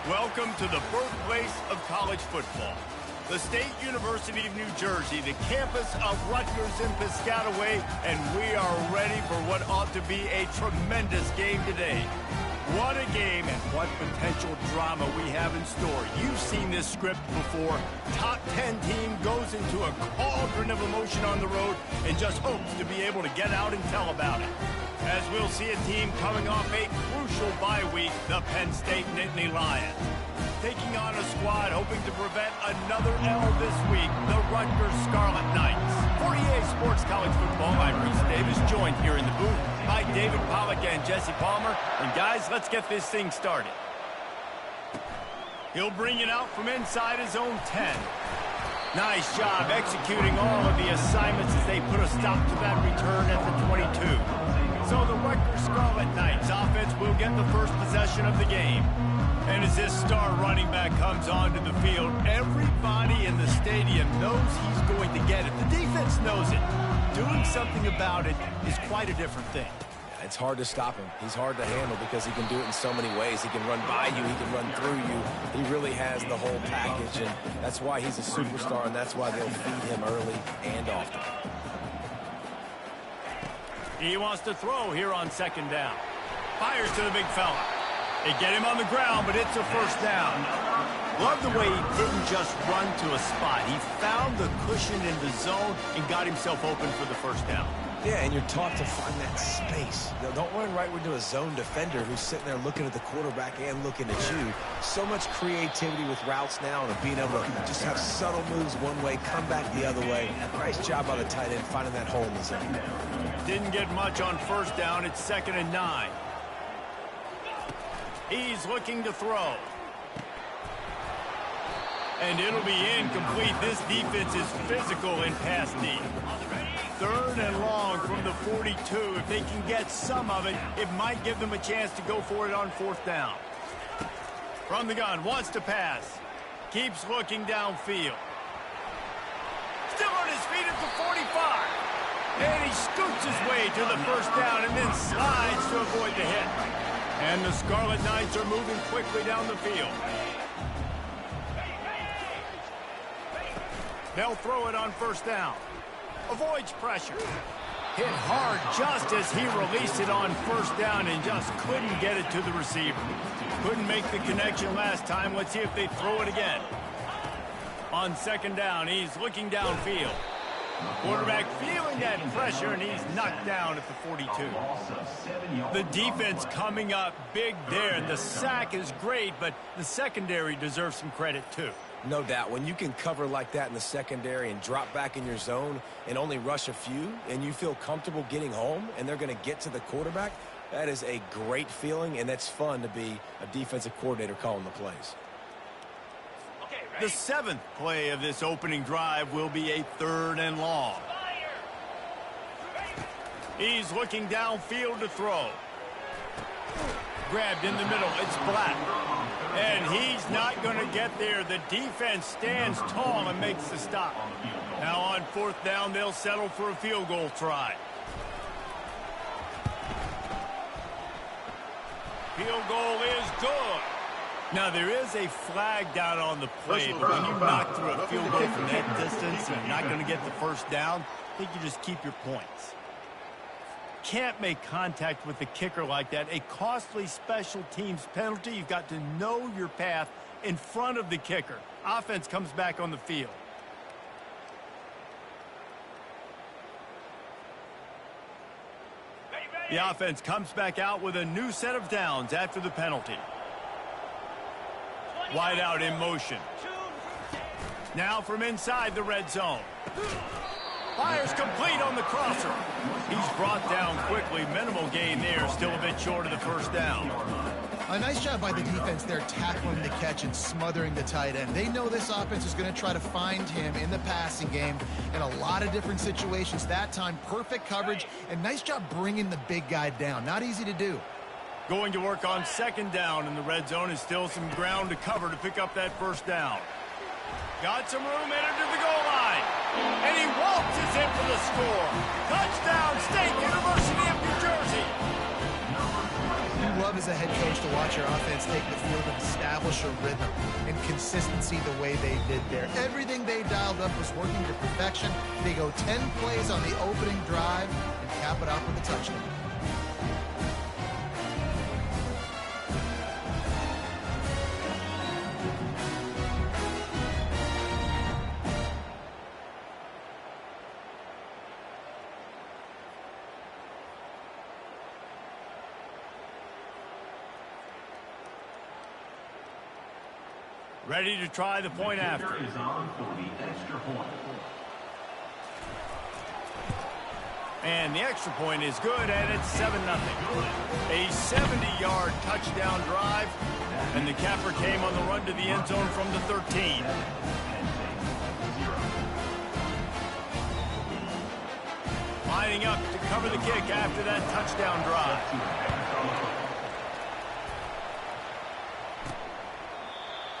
Welcome to the birthplace of college football. The State University of New Jersey, the campus of Rutgers in Piscataway, and we are ready for what ought to be a tremendous game today. What a game and what potential drama we have in store. You've seen this script before. Top 10 team goes into a cauldron of emotion on the road and just hopes to be able to get out and tell about it. As we'll see a team coming off a crucial bye week, the Penn State Nittany Lions. Taking on a squad hoping to prevent another L this week, the Rutgers Scarlet Knights. For EA Sports College Football, I'm Reese Davis, joined here in the booth by David Pollack and Jesse Palmer. And guys, let's get this thing started. He'll bring it out from inside his own 10. Nice job executing all of the assignments as they put a stop to that return at the 22. So the Rutgers Scarlet Knights offense will get the first possession of the game. And as this star running back comes onto the field, everybody in the stadium knows he's going to get it. The defense knows it. Doing something about it is quite a different thing. It's hard to stop him. He's hard to handle because he can do it in so many ways. He can run by you. He can run through you. He really has the whole package, and that's why he's a superstar, and that's why they'll feed him early and often. He wants to throw here on second down. Fires to the big fella. They get him on the ground, but it's a first down. Love the way he didn't just run to a spot. He found the cushion in the zone and got himself open for the first down. Yeah, and you're taught to find that space. You know, don't run right into a zone defender who's sitting there looking at the quarterback and looking at you. So much creativity with routes now and being able to just have subtle moves one way, come back the other way. Nice job by the tight end finding that hole in the zone. Didn't get much on first down. It's 2nd and 9. He's looking to throw. And it'll be incomplete. This defense is physical in pass D. 3rd and long from the 42. If they can get some of it, it might give them a chance to go for it on 4th down. From the gun, wants to pass. Keeps looking downfield. Still on his feet at the 45. And he scoots his way to the first down and then slides to avoid the hit. And the Scarlet Knights are moving quickly down the field. They'll throw it on 1st down. Avoids pressure. Hit hard just as he released it on 1st down and just couldn't get it to the receiver. Couldn't make the connection last time. Let's see if they throw it again. On 2nd down, he's looking downfield. Quarterback feeling that pressure, and he's knocked down at the 42. The defense coming up big there. The sack is great, but the secondary deserves some credit too. No doubt. When you can cover like that in the secondary and drop back in your zone and only rush a few, and you feel comfortable getting home, and they're going to get to the quarterback, that is a great feeling, and that's fun to be a defensive coordinator calling the plays. The 7th play of this opening drive will be a 3rd and long. He's looking downfield to throw. Grabbed in the middle. It's Black. And he's not going to get there. The defense stands tall and makes the stop. Now on 4th down, they'll settle for a field goal try. Field goal is good. Now, there is a flag down on the play, but when you knock through a field goal from that distance and you're not going to get the first down, I think you just keep your points. Can't make contact with the kicker like that. A costly special teams penalty. You've got to know your path in front of the kicker. Offense comes back on the field. The offense comes back out with a new set of downs after the penalty. Wide out in motion. Now from inside the red zone. Fires complete on the crosser. He's brought down quickly. Minimal gain there. Still a bit short of the first down. A nice job by the defense there, tackling the catch and smothering the tight end. They know this offense is going to try to find him in the passing game in a lot of different situations. That time, perfect coverage, and nice job bringing the big guy down. Not easy to do. Going to work on 2nd down in the red zone is still some ground to cover to pick up that first down. Got some room, entered to the goal line. And he waltzes in for the score. Touchdown, State University of New Jersey. You love as a head coach to watch your offense take the field and establish a rhythm and consistency the way they did there. Everything they dialed up was working to perfection. They go 10 plays on the opening drive and cap it off with a touchdown. Ready to try the point after. Is on for the extra point. And the extra point is good, and it's 7-0. A 70-yard touchdown drive, and the capper came on the run to the end zone from the 13. Lining up to cover the kick after that touchdown drive.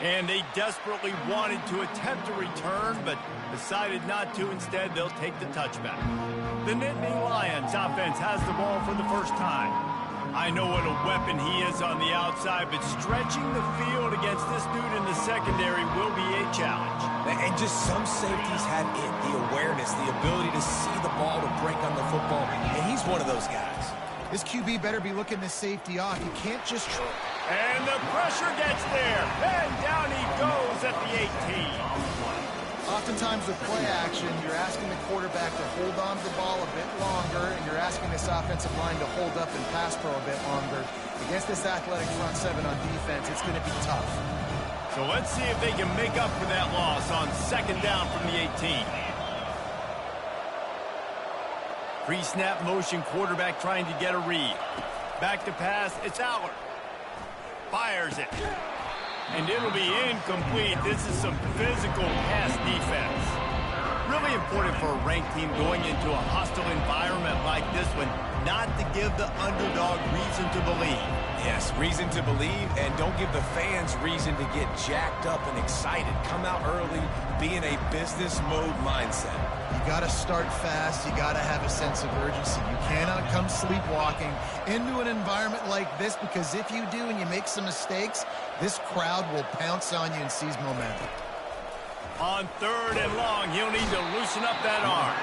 And they desperately wanted to attempt a return, but decided not to. Instead, they'll take the touchback. The Nittany Lions offense has the ball for the first time. I know what a weapon he is on the outside, but stretching the field against this dude in the secondary will be a challenge. And just some safeties had it, the awareness, the ability to see the ball, to break on the football, and he's one of those guys. This QB better be looking this safety off. You can't just... And the pressure gets there, and down he goes at the 18. Oftentimes with play action, you're asking the quarterback to hold on to the ball a bit longer, and you're asking this offensive line to hold up and pass pro a bit longer. Against this athletic front seven on defense, it's going to be tough. So let's see if they can make up for that loss on second down from the 18. Pre-snap motion, quarterback trying to get a read. Back to pass, it's Allard. Fires it. And it'll be incomplete. This is some physical pass defense. Really important for a ranked team going into a hostile environment like this one, not to give the underdog reason to believe. Yes, reason to believe, and don't give the fans reason to get jacked up and excited. Come out early, be in a business mode mindset. You got to start fast. You got to have a sense of urgency. You cannot come sleepwalking into an environment like this, because if you do and you make some mistakes, this crowd will pounce on you and seize momentum. On third and long, he'll need to loosen up that arm.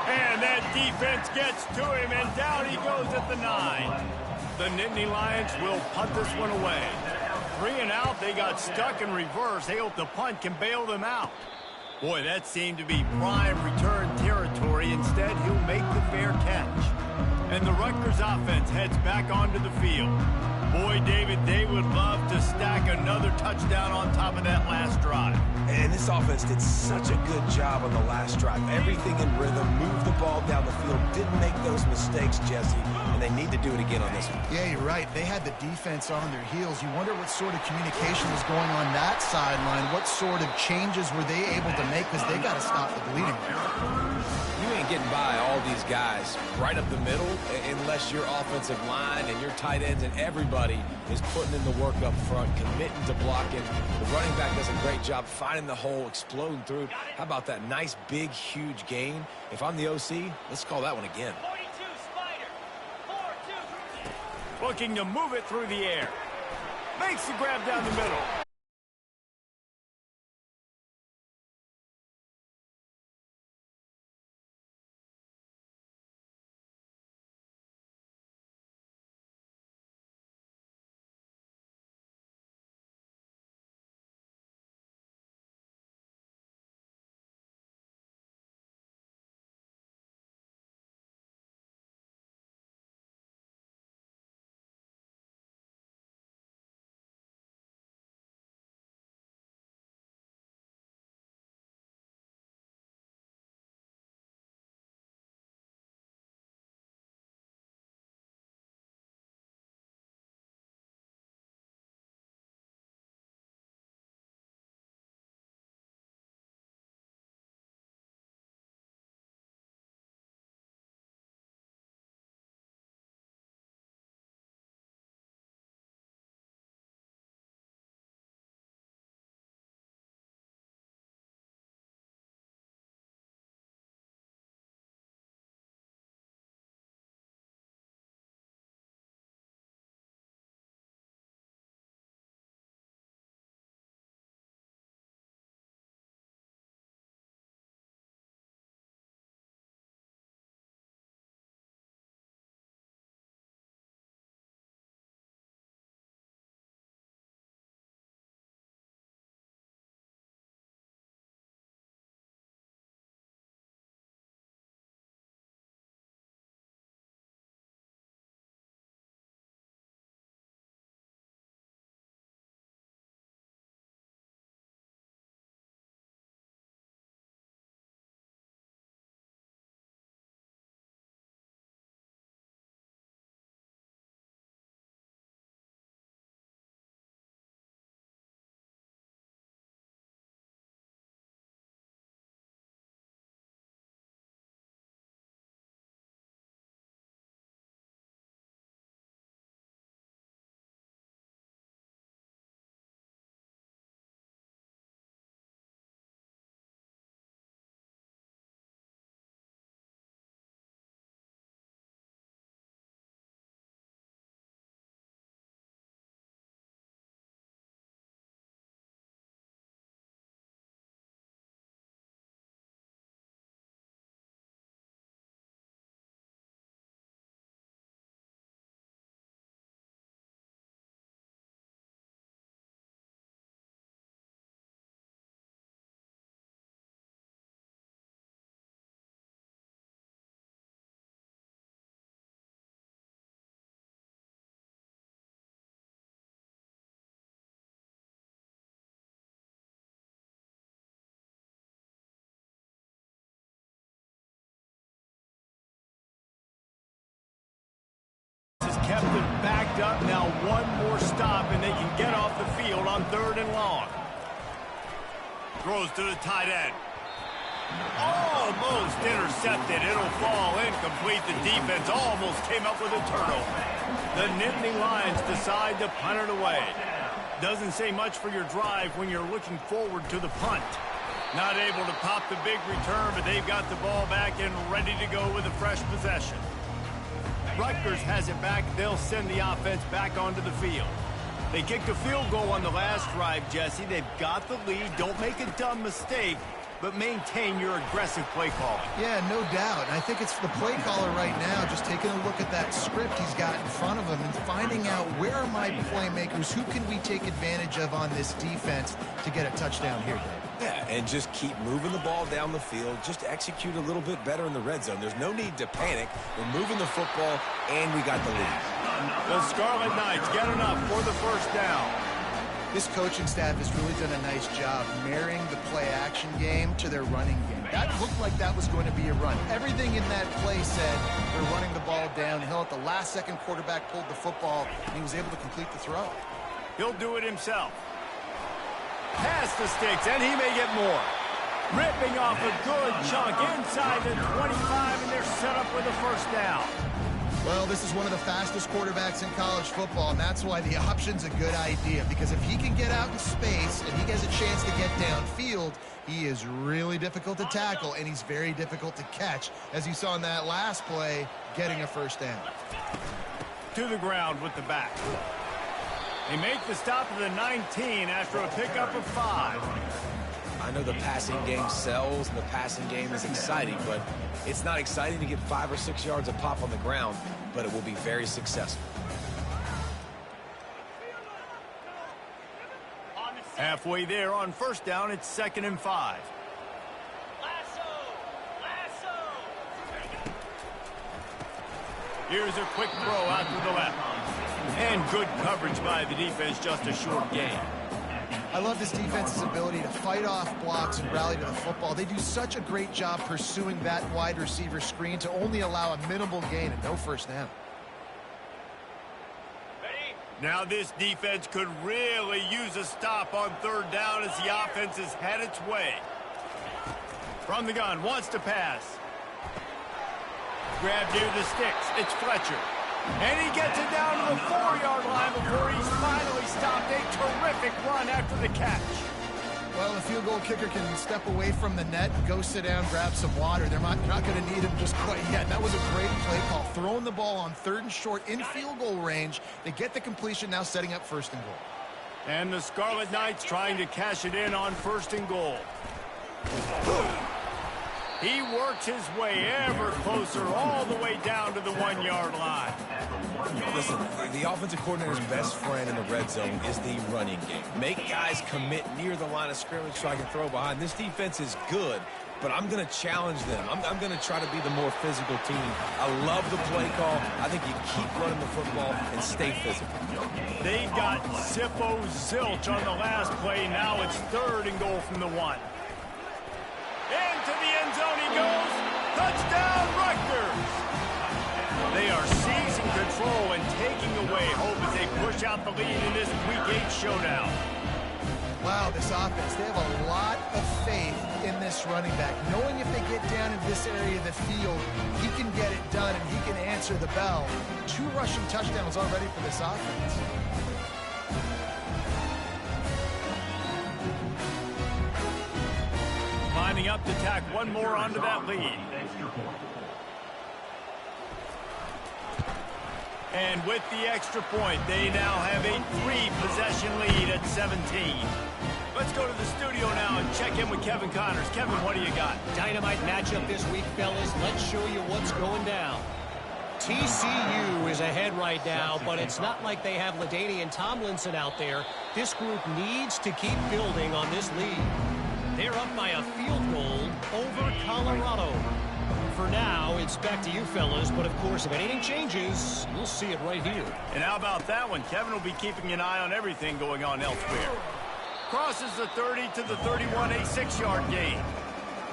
And that defense gets to him, and down he goes at the 9. The Nittany Lions will punt this one away. 3 and out, they got stuck in reverse. They hope the punt can bail them out. Boy, that seemed to be prime return territory. Instead, he'll make the fair catch. And the Rutgers offense heads back onto the field. Boy, David, they would love to stack another touchdown on top of that last drive. And this offense did such a good job on the last drive. Everything in rhythm, moved the ball down the field, didn't make those mistakes, Jesse, and they need to do it again on this one. Yeah, you're right. They had the defense on their heels. You wonder what sort of communication was going on that sideline. What sort of changes were they able to make, because they got to stop the bleeding. You ain't getting by all these guys right up the middle unless your offensive line and your tight ends and everybody is putting in the work up front, committing to blocking. The running back does a great job finding the hole, exploding through. How about that nice, big, huge gain? If I'm the OC, let's call that one again. 42, Spider. 4-2. Looking to move it through the air. Makes the grab down the middle. backed up. Now one more stop, and they can get off the field on 3rd and long. Throws to the tight end. Almost intercepted. It'll fall incomplete. The defense almost came up with a turnover. The Nittany Lions decide to punt it away. Doesn't say much for your drive when you're looking forward to the punt. Not able to pop the big return, but they've got the ball back and ready to go with a fresh possession. Rutgers has it back. They'll send the offense back onto the field. They kicked a field goal on the last drive, Jesse. They've got the lead. Don't make a dumb mistake, but maintain your aggressive play calling. Yeah, no doubt. And I think it's the play caller right now just taking a look at that script he's got in front of him and finding out where are my playmakers, who can we take advantage of on this defense to get a touchdown here, Dave. Yeah, and just keep moving the ball down the field. Just execute a little bit better in the red zone. There's no need to panic. We're moving the football, and we got the lead. The Scarlet Knights get enough for the first down. This coaching staff has really done a nice job marrying the play-action game to their running game. That looked like that was going to be a run. Everything in that play said they're running the ball downhill. At the last second, quarterback pulled the football, and he was able to complete the throw. He'll do it himself. Past the sticks, and he may get more. Ripping off a good chunk inside the 25, and they're set up with a first down. Well, this is one of the fastest quarterbacks in college football, and that's why the option's a good idea, because if he can get out in space and he has a chance to get downfield, he is really difficult to tackle, and he's very difficult to catch, as you saw in that last play, getting a first down. To the ground with the back. They make the stop at the 19 after a pickup of 5. I know the passing game sells and the passing game is exciting, but it's not exciting to get 5 or 6 yards of pop on the ground, but it will be very successful. Halfway there on first down, it's 2nd and 5. Here's a quick throw out to the left. And good coverage by the defense, just a short gain. I love this defense's ability to fight off blocks and rally to the football. They do such a great job pursuing that wide receiver screen to only allow a minimal gain and no first down. Now this defense could really use a stop on 3rd down as the offense has had its way. From the gun, wants to pass. Grab near the sticks. It's Fletcher. And he gets it down to the 4-yard line before he's finally stopped. A terrific run after the catch. Well, the field goal kicker can step away from the net, go sit down, grab some water. They're not going to need him just quite yet. That was a great play call. Throwing the ball on 3rd and short in field goal range. They get the completion, now setting up 1st and goal. And the Scarlet Knights trying to cash it in on 1st and goal. He works his way ever closer all the way down to the 1-yard line. Listen, the offensive coordinator's best friend in the red zone is the running game. Make guys commit near the line of scrimmage so I can throw behind. This defense is good, but I'm going to challenge them. I'm going to try to be the more physical team. I love the play call. I think you keep running the football and stay physical. They got Zippo Zilch on the last play. Now it's 3rd and goal from the 1. Into the end zone he goes. Touchdown, Rutgers. They are seizing control and taking away hope as they push out the lead in this Week 8 showdown. Wow, this offense, they have a lot of faith in this running back. Knowing if they get down in this area of the field, he can get it done and he can answer the bell. 2 rushing touchdowns already for this offense. Lining up to tack one more onto that lead. And with the extra point, they now have a 3-possession lead at 17. Let's go to the studio now and check in with Kevin Connors. Kevin, what do you got? Dynamite matchup this week, fellas. Let's show you what's going down. TCU is ahead right now, but it's not like they have LaDainian Tomlinson out there. This group needs to keep building on this lead. They're up by a field goal over Colorado. For now, it's back to you fellas, but of course, if anything changes, you'll see it right here. And how about that one? Kevin will be keeping an eye on everything going on elsewhere. Crosses the 30 to the 31, a 6-yard gain.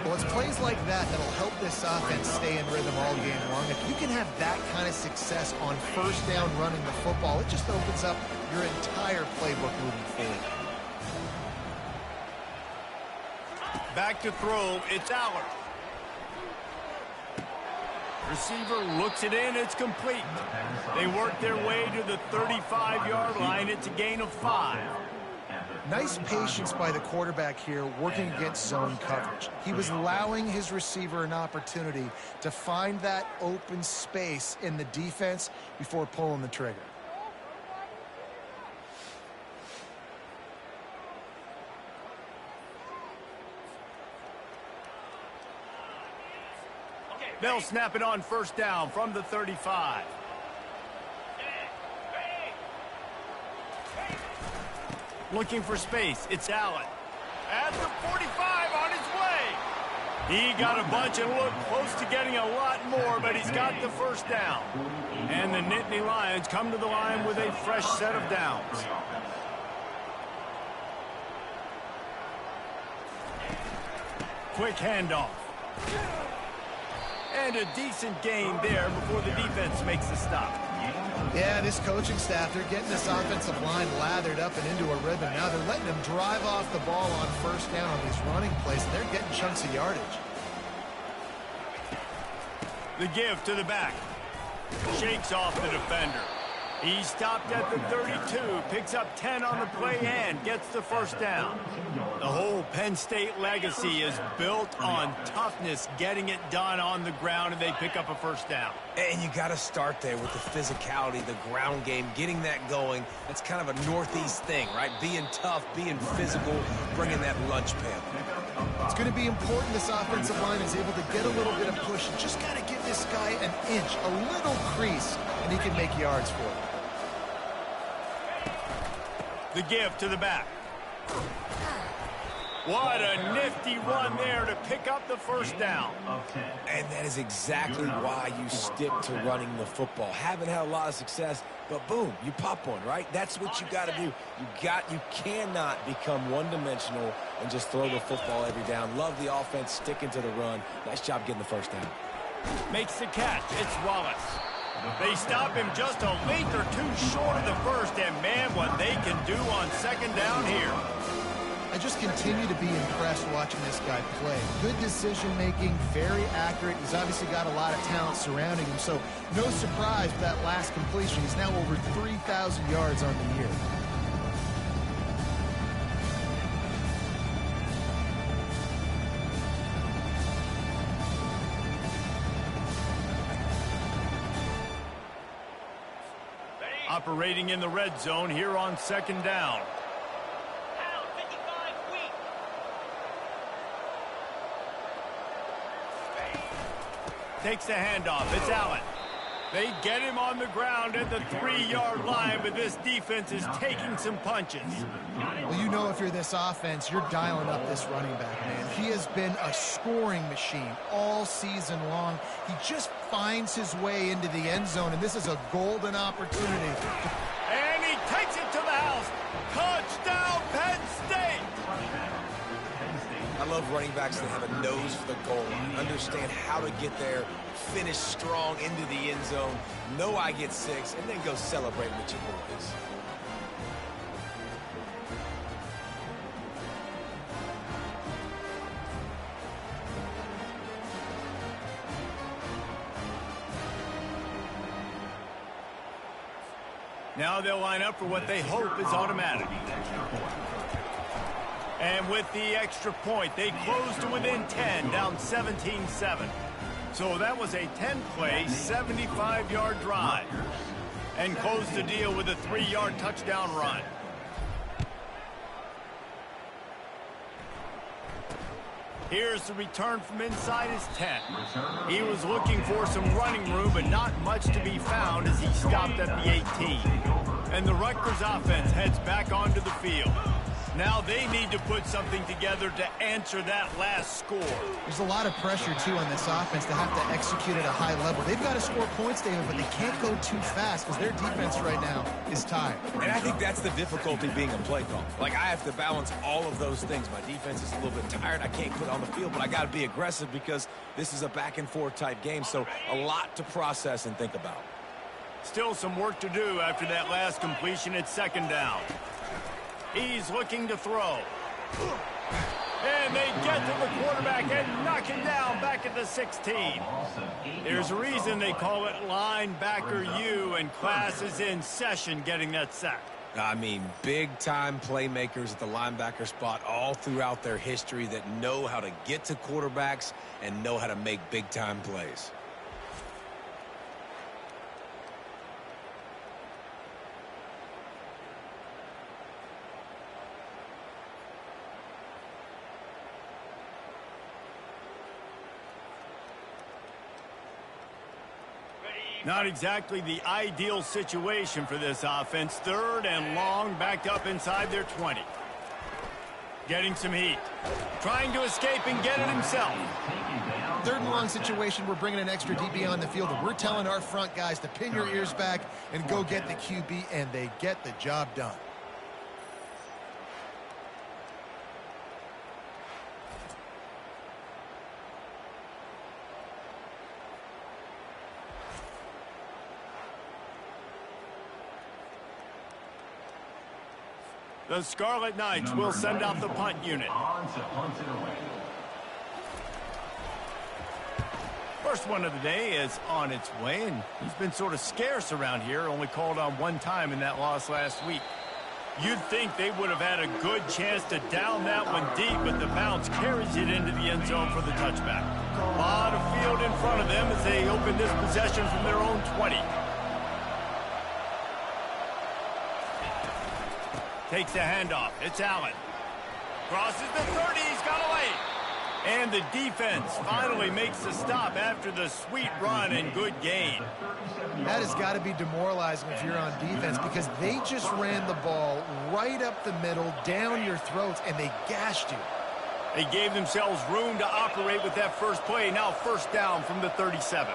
Well, it's plays like that that'll help this offense stay in rhythm all game long. If you can have that kind of success on first down running the football, it just opens up your entire playbook moving forward. Back to throw, it's Allen. Receiver looks it in, it's complete. They work their way to the 35-yard line. It's a gain of 5. Nice patience by the quarterback here working against zone coverage. He was allowing his receiver an opportunity to find that open space in the defense before pulling the trigger. They'll snap it on first down from the 35. Looking for space, it's Allen. At the 45 on his way. He got a bunch and looked close to getting a lot more, but he's got the first down. And the Nittany Lions come to the line with a fresh set of downs. Quick handoff. And a decent gain there before the defense makes the stop. Yeah, this coaching staff, they're getting this offensive line lathered up and into a rhythm. Now they're letting them drive off the ball on first down on these running plays, and they're getting chunks of yardage. The give to the back. Shakes off the defender. He stopped at the 32, picks up 10 on the play and gets the first down. The whole Penn State legacy is built on toughness, getting it done on the ground, and they pick up a first down. And you got to start there with the physicality, the ground game, getting that going. That's kind of a Northeast thing, right? Being tough, being physical, bringing that lunch pail. It's going to be important this offensive line is able to get a little bit of push. You just got to give this guy an inch, a little crease, and he can make yards for it. The give to the back. What a nifty run there to pick up the first down. And that is exactly why you stick to running the football. Haven't had a lot of success, but boom, you pop one, right? That's what you got to do. You cannot become one-dimensional and just throw the football every down. Love the offense sticking to the run. Nice job getting the first down. Makes the catch. It's Wallace. They stop him just a length or two short of the first, and man, what they can do on second down here. I just continue to be impressed watching this guy play. Good decision-making, very accurate. He's obviously got a lot of talent surrounding him, so no surprise with that last completion. He's now over 3,000 yards on the year. Operating in the red zone here on second down. Takes the handoff. It's Allen. They get him on the ground at the 3-yard line, but this defense is taking some punches. Well, you know if you're this offense, you're dialing up this running back, man. He has been a scoring machine all season long. He just finds his way into the end zone, and this is a golden opportunity. And he takes it to the house. Touchdown, Penn State! I love running backs that have a nose for the goal, understand how to get there, finish strong into the end zone, know I get 6, and then go celebrate with your boys. Now they'll line up for what they hope is automatic. And with the extra point, they close to within 10, down 17-7. So that was a 10-play, 75-yard drive. And close the deal with a 3-yard touchdown run. Here's the return from inside his 10. He was looking for some running room, but not much to be found as he stopped at the 18. And the Rutgers offense heads back onto the field. Now they need to put something together to answer that last score. There's a lot of pressure, too, on this offense to have to execute at a high level. They've got to score points, David, but they can't go too fast because their defense right now is tired. And I think that's the difficulty being a play call. Like, I have to balance all of those things. My defense is a little bit tired. I can't put on the field, but I got to be aggressive because this is a back-and-forth type game, so a lot to process and think about. Still some work to do after that last completion at second down. He's looking to throw. And they get to the quarterback and knock him down back at the 16. There's a reason they call it linebacker U, and class is in session getting that sack. I mean, big-time playmakers at the linebacker spot all throughout their history that know how to get to quarterbacks and know how to make big-time plays. Not exactly the ideal situation for this offense. Third and long, backed up inside their 20. Getting some heat. Trying to escape and get it himself. Third and long situation, we're bringing an extra DB on the field, and we're telling our front guys to pin your ears back and go get the QB, and they get the job done. The Scarlet Knights will send out the punt unit. First one of the day is on its way, and he's been sort of scarce around here, only called on one time in that loss last week. You'd think they would have had a good chance to down that one deep, but the bounce carries it into the end zone for the touchback. A lot of field in front of them as they open this possession from their own 20. Takes the handoff. It's Allen. Crosses the 30. He's got away. And the defense finally makes the stop after the sweet run and good gain. That has got to be demoralizing if you're on defense because they just ran the ball right up the middle, down your throats, and they gashed you. They gave themselves room to operate with that first play. Now first down from the 37.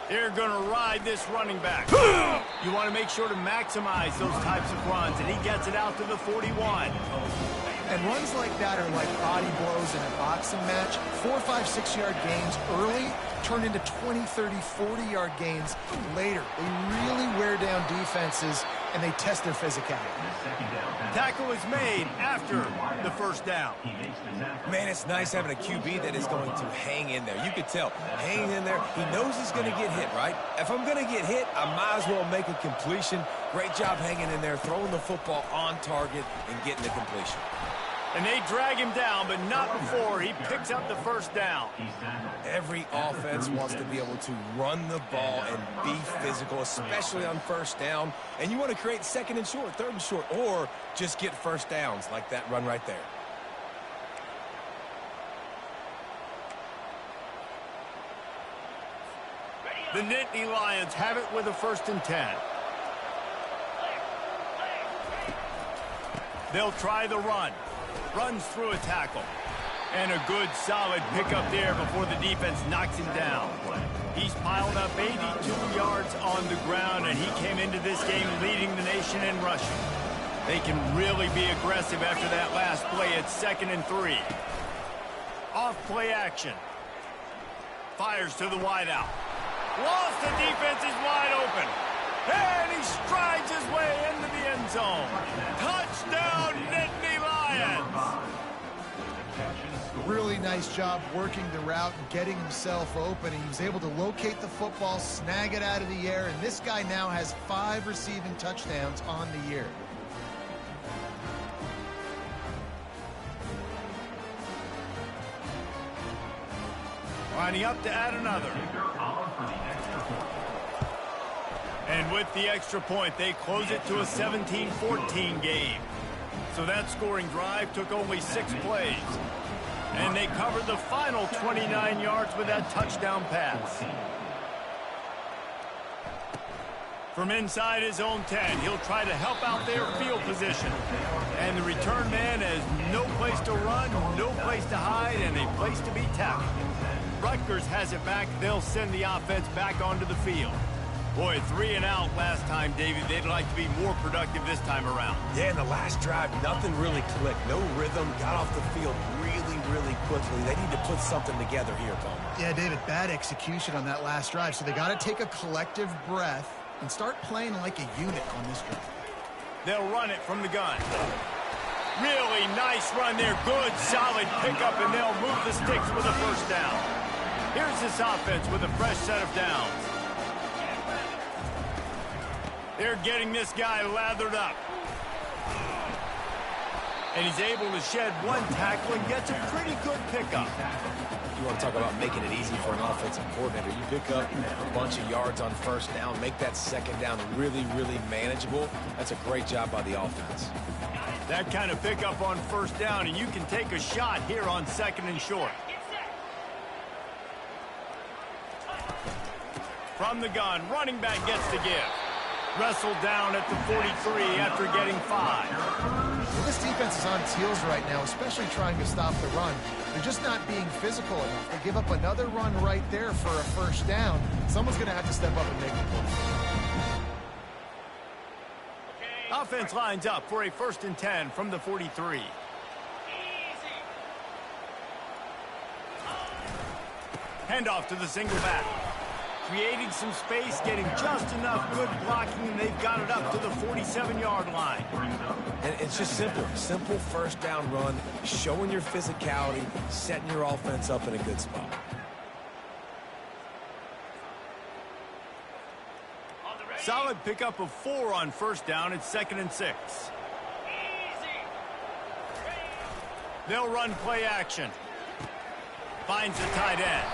They're going to ride this running back. You want to make sure to maximize those types of runs, and he gets it out to the 41. And runs like that are like body blows in a boxing match. 4, 5, 6 yard gains early turn into 20, 30, 40-yard gains later. They really wear down defenses, and they test their physicality. Tackle is made after the first down. Man, it's nice having a QB that is going to hang in there. You could tell, hanging in there, he knows he's going to get hit, right? If I'm going to get hit, I might as well make a completion. Great job hanging in there, throwing the football on target, and getting the completion. And they drag him down, but not before he picks up the first down. Every offense wants to be able to run the ball and be physical, especially on first down. And you want to create second and short, third and short, or just get first downs like that run right there. The Nittany Lions have it with a 1st and 10. They'll try the run. Runs through a tackle. And a good, solid pickup there before the defense knocks him down. He's piled up 82 yards on the ground, and he came into this game leading the nation in rushing. They can really be aggressive after that last play at 2nd and 3. Off play action. Fires to the wideout. Lost, the defense is wide open. And he strides his way into the end zone. Touchdown, Nittany Lions! Really nice job working the route and getting himself open. He was able to locate the football, snag it out of the air, and this guy now has 5 receiving touchdowns on the year. Lining up to add another. And with the extra point, they close it to a 17-14 game. So that scoring drive took only 6 plays. And they covered the final 29 yards with that touchdown pass. From inside his own 10, he'll try to help out their field position. And the return man has no place to run, no place to hide, and a place to be tackled. Rutgers has it back. They'll send the offense back onto the field. Boy, 3 and out last time, David. They'd like to be more productive this time around. Yeah, in the last drive, nothing really clicked. No rhythm. Got off the field really quickly. They need to put something together here, Palmer. Yeah, David, bad execution on that last drive. So they got to take a collective breath and start playing like a unit on this drive. They'll run it from the gun. Really nice run there. Good, solid pickup, and they'll move the sticks with a first down. Here's this offense with a fresh set of downs. They're getting this guy lathered up. And he's able to shed one tackle and gets a pretty good pickup. You want to talk about making it easy for an offensive coordinator. You pick up a bunch of yards on first down, make that second down really manageable. That's a great job by the offense. That kind of pickup on first down, and you can take a shot here on second and short. From the gun, running back gets the give. Wrestled down at the 43 after getting 5. Well, this defense is on its heels right now, especially trying to stop the run. They're just not being physical enough. They give up another run right there for a first down. Someone's going to have to step up and make the play. Offense lines up for a 1st and 10 from the 43. Handoff to the single back. Creating some space, getting just enough good blocking, and they've got it up to the 47-yard line. And it's just simple. Simple first down run, showing your physicality, setting your offense up in a good spot. Solid pickup of 4 on first down. It's 2nd and 6. They'll run play action. Finds the tight end.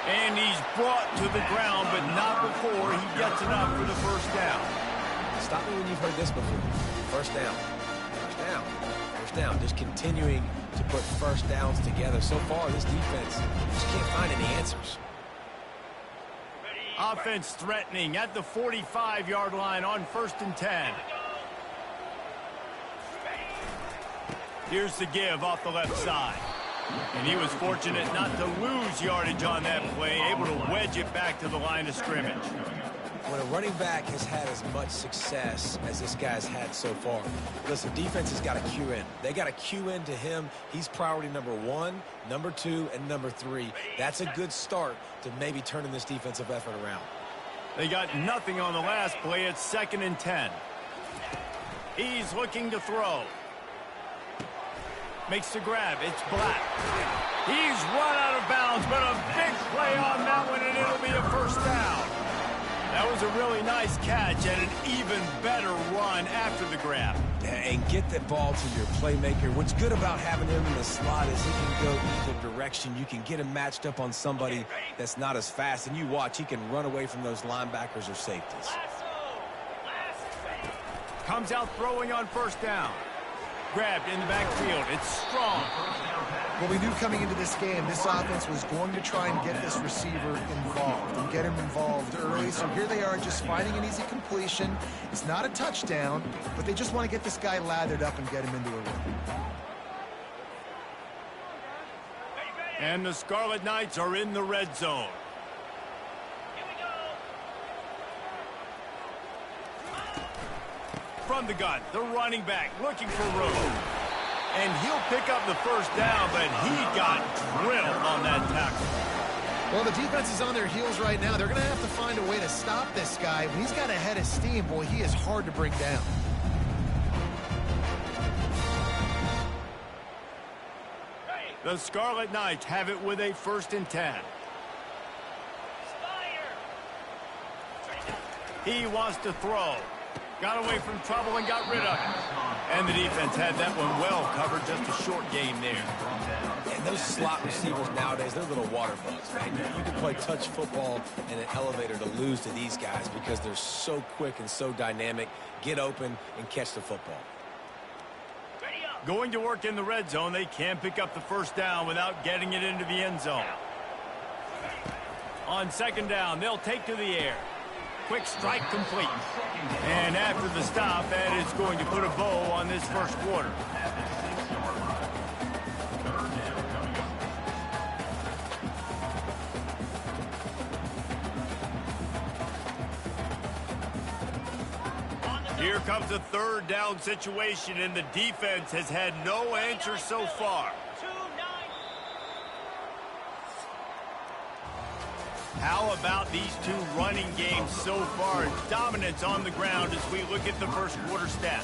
And he's brought to the ground, but not before he gets enough for the first down. Stop me when you've heard this before. First down. First down. First down. Just continuing to put first downs together. So far, this defense just can't find any answers. Offense threatening at the 45-yard line on 1st and 10. Here's the give off the left side. And he was fortunate not to lose yardage on that play, able to wedge it back to the line of scrimmage. When a running back has had as much success as this guy's had so far, listen, defense has got to cue in. They got to cue in to him. He's priority number 1, number 2, and number 3. That's a good start to maybe turning this defensive effort around. They got nothing on the last play. It's 2nd and 10. He's looking to throw. Makes the grab. It's Black. He's run out of bounds, but a big play on that one, and it'll be a first down. That was a really nice catch and an even better run after the grab. And get that ball to your playmaker. What's good about having him in the slot is he can go either direction. You can get him matched up on somebody that's not as fast, and you watch, he can run away from those linebackers or safeties. Comes out throwing on first down. Grabbed in the backfield. It's Strong. Well, we knew coming into this game, this offense was going to try and get this receiver involved and get him involved early. So here they are just finding an easy completion. It's not a touchdown, but they just want to get this guy lathered up and get him into a run. And the Scarlet Knights are in the red zone. From the gun, the running back looking for room. And he'll pick up the first down, but he got drilled on that tackle. Well, the defense is on their heels right now. They're going to have to find a way to stop this guy. When he's got a head of steam, boy, he is hard to bring down. The Scarlet Knights have it with a 1st and 10. He wants to throw. Got away from trouble and got rid of it. And the defense had that one well covered, just a short game there. And those slot receivers nowadays, they're little water bugs, man. You can play touch football in an elevator to lose to these guys because they're so quick and so dynamic. Get open and catch the football. Going to work in the red zone, they can't pick up the first down without getting it into the end zone. On 2nd down, they'll take to the air. Quick strike complete. And after the stop, that is going to put a bow on this first quarter. Here comes a third down situation, and the defense has had no answer so far. How about these two running games so far? Dominance on the ground as we look at the first quarter stats.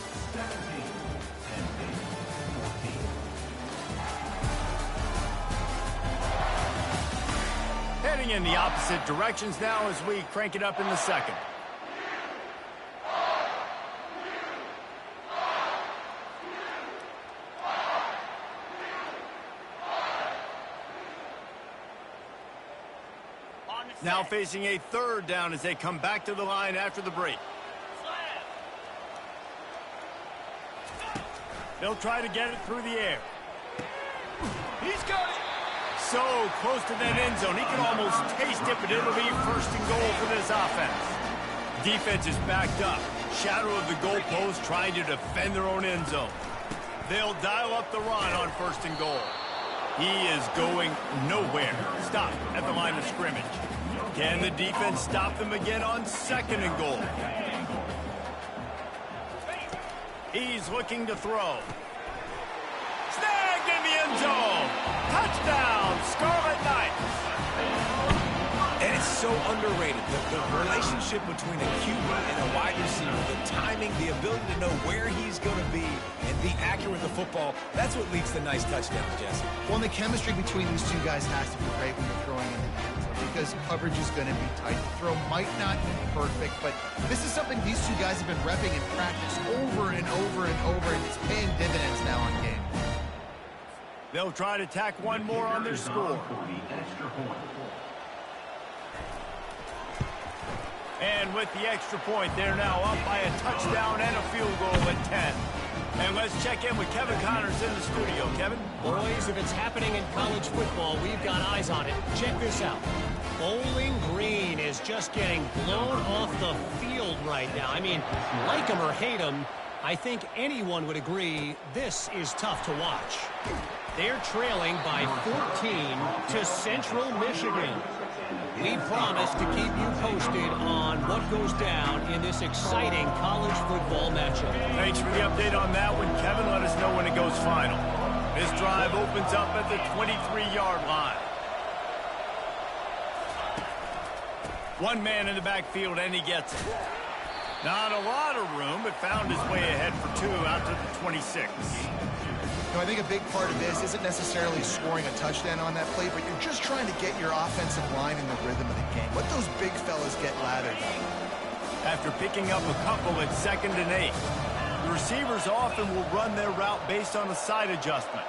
Heading in the opposite directions now as we crank it up in the second. Now facing a third down as they come back to the line after the break. They'll try to get it through the air. He's got it. So close to that end zone. He can almost taste it, but it'll be first and goal for this offense. Defense is backed up. Shadow of the goalpost trying to defend their own end zone. They'll dial up the run on first and goal. He is going nowhere. Stop at the line of scrimmage. Can the defense stop them again on second and goal? He's looking to throw. Snagged in the end zone. Touchdown, Scarlet Knights. And it's so underrated. The relationship between a QB and a wide receiver, the timing, the ability to know where he's going to be and be accurate with the football, that's what leads to nice touchdowns, Jesse. Well, and the chemistry between these two guys has to be great when you're throwing in the end zone because coverage is going to be tight. The throw might not be perfect, but this is something these two guys have been repping in practice over and over and over, and it's paying dividends now on game. They'll try to tack one more on their score. And with the extra point, they're now up by a touchdown and a field goal at 10. And let's check in with Kevin Connors in the studio. Kevin? Boys, if it's happening in college football, we've got eyes on it. Check this out. Bowling Green is just getting blown off the field right now. I mean, like him or hate him, I think anyone would agree this is tough to watch. They're trailing by 14 to Central Michigan. We promise to keep you posted on what goes down in this exciting college football matchup. Thanks for the update on that one, Kevin. Let us know when it goes final. This drive opens up at the 23-yard line. One man in the backfield, and he gets it. Not a lot of room, but found his way ahead for two out to the 26. I think a big part of this isn't necessarily scoring a touchdown on that play, but you're just trying to get your offensive line in the rhythm of the game. Let those big fellas get lathered up. After picking up a couple at 2nd and 8, the receivers often will run their route based on a side adjustment.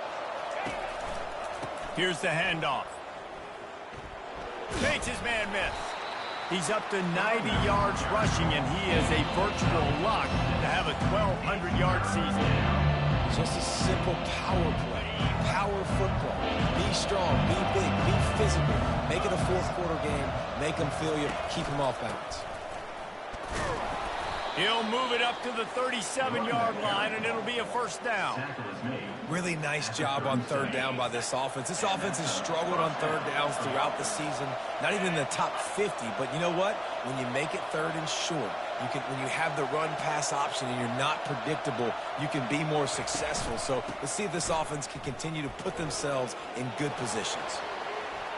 Here's the handoff. Makes his man miss. He's up to 90 yards rushing, and he is a virtual lock to have a 1,200-yard season. Just a simple power play, power football. Be strong, be big, be physical. Make it a fourth quarter game. Make them feel you, keep them off balance. He'll move it up to the 37-yard line, and it'll be a first down. Really nice job on third down by this offense. This offense has struggled on third downs throughout the season. Not even in the top 50, but you know what? When you make it third and short, when you have the run-pass option and you're not predictable, you can be more successful. So let's see if this offense can continue to put themselves in good positions.